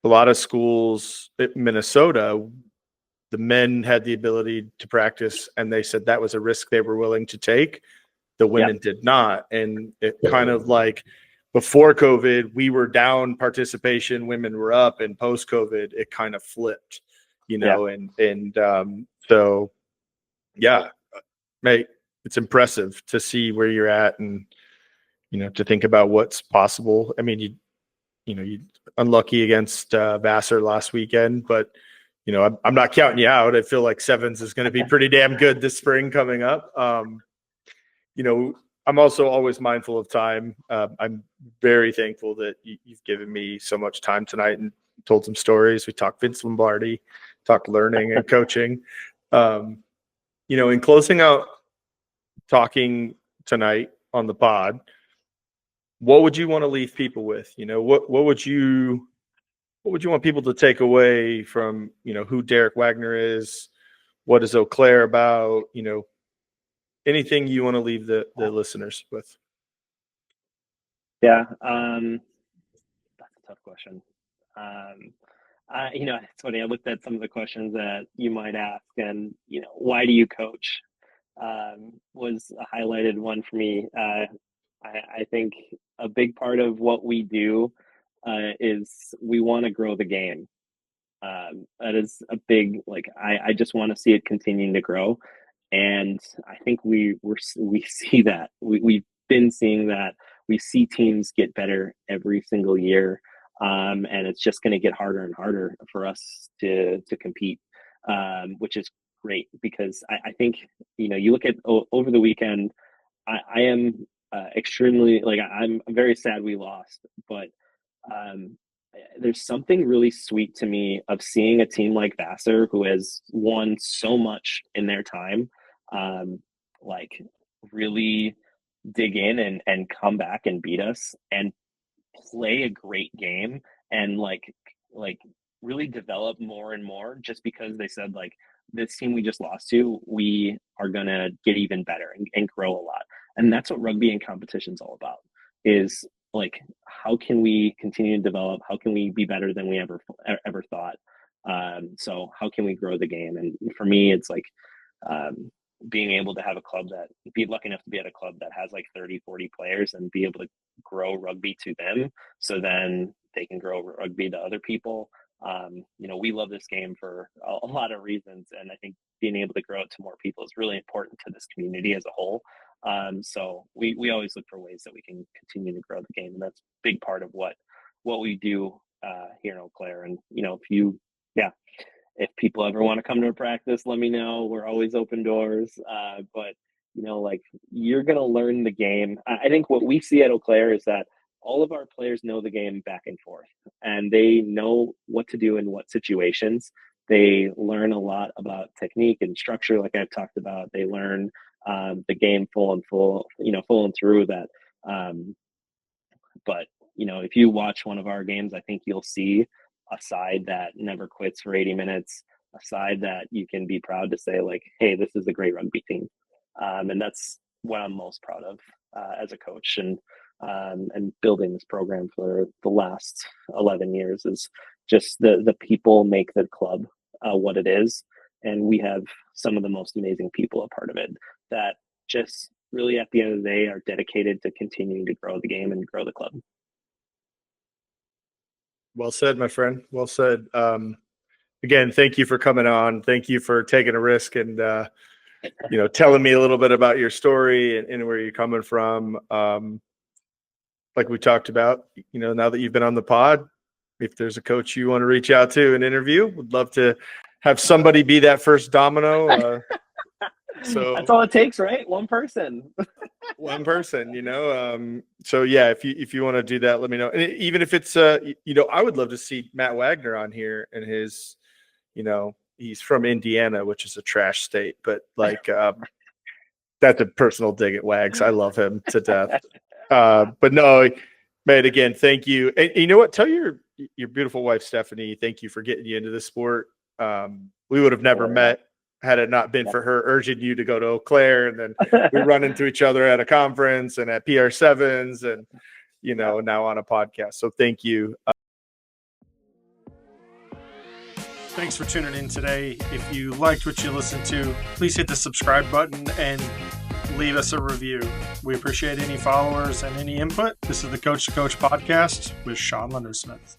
lot of schools in Minnesota, the men had the ability to practice, and they said that was a risk they were willing to take. The women did not, and it kind of like, before COVID, we were down participation, women were up, and post COVID, it kind of flipped, so yeah, mate, it's impressive to see where you're at, and to think about what's possible. I mean, you unlucky against Vassar last weekend, but I'm not counting you out. I feel like sevens is going to be pretty damn good this spring coming up. I'm also always mindful of time. I'm very thankful that you've given me so much time tonight and told some stories. We talked Vince Lombardi, talked learning and coaching. In closing out talking tonight on the pod, what would you want to leave people with? What would you want people to take away from, who Derek Wagner is? What is Eau Claire about? Anything you want to leave the listeners with? Yeah, that's a tough question. It's funny. I looked at some of the questions that you might ask, and why do you coach? Was a highlighted one for me. I think a big part of what we do is we want to grow the game. That is a big, like, I just want to see it continuing to grow. And I think we see that we've been seeing that. We see teams get better every single year, and it's just going to get harder and harder for us to compete, which is great because I think you look at over the weekend. I am extremely like I'm very sad we lost, but um, there's something really sweet to me of seeing a team like Vassar who has won so much in their time, um, like really dig in and come back and beat us and play a great game and like really develop more and more just because they said like this team we just lost to, we are gonna get even better and grow a lot. And that's what rugby and competition is all about, is like how can we continue to develop, how can we be better than we ever thought. So how can we grow the game? And for me it's like um, being able to have a club that be lucky enough to be at a club that has like 30-40 players and be able to grow rugby to them so then they can grow rugby to other people. We love this game for a lot of reasons, and I think being able to grow it to more people is really important to this community as a whole. So we always look for ways that we can continue to grow the game, and that's a big part of what we do here in Eau Claire. And if people ever want to come to a practice, let me know. We're always open doors. But like you're gonna learn the game. I think what we see at Eau Claire is that all of our players know the game back and forth, and they know what to do in what situations. They learn a lot about technique and structure, like I've talked about. They learn the game full and through that. Um, but if you watch one of our games, I think you'll see a side that never quits for 80 minutes, a side that you can be proud to say like, hey, this is a great rugby team. And that's what I'm most proud of as a coach and building this program for the last 11 years is just the people make the club what it is. And we have some of the most amazing people a part of it that just really at the end of the day are dedicated to continuing to grow the game and grow the club. Well said, my friend. Well said. Again, thank you for coming on. Thank you for taking a risk and telling me a little bit about your story and where you're coming from. Like we talked about, now that you've been on the pod, if there's a coach you want to reach out to and interview, would love to have somebody be that first domino. So that's all it takes, right? One person. One person, so yeah, if you want to do that, let me know. And even if it's I would love to see Matt Wagner on here and his, he's from Indiana, which is a trash state, but like that's a personal dig at Wags. I love him to death. But no, man, again, thank you. And you know what? Tell your beautiful wife Stephanie, thank you for getting you into the sport. We would have never met had it not been for her urging you to go to Eau Claire, and then we run into each other at a conference and at PR7s and, now on a podcast. So thank you. Thanks for tuning in today. If you liked what you listened to, please hit the subscribe button and leave us a review. We appreciate any followers and any input. This is the Coach to Coach podcast with Sean Lendersmith.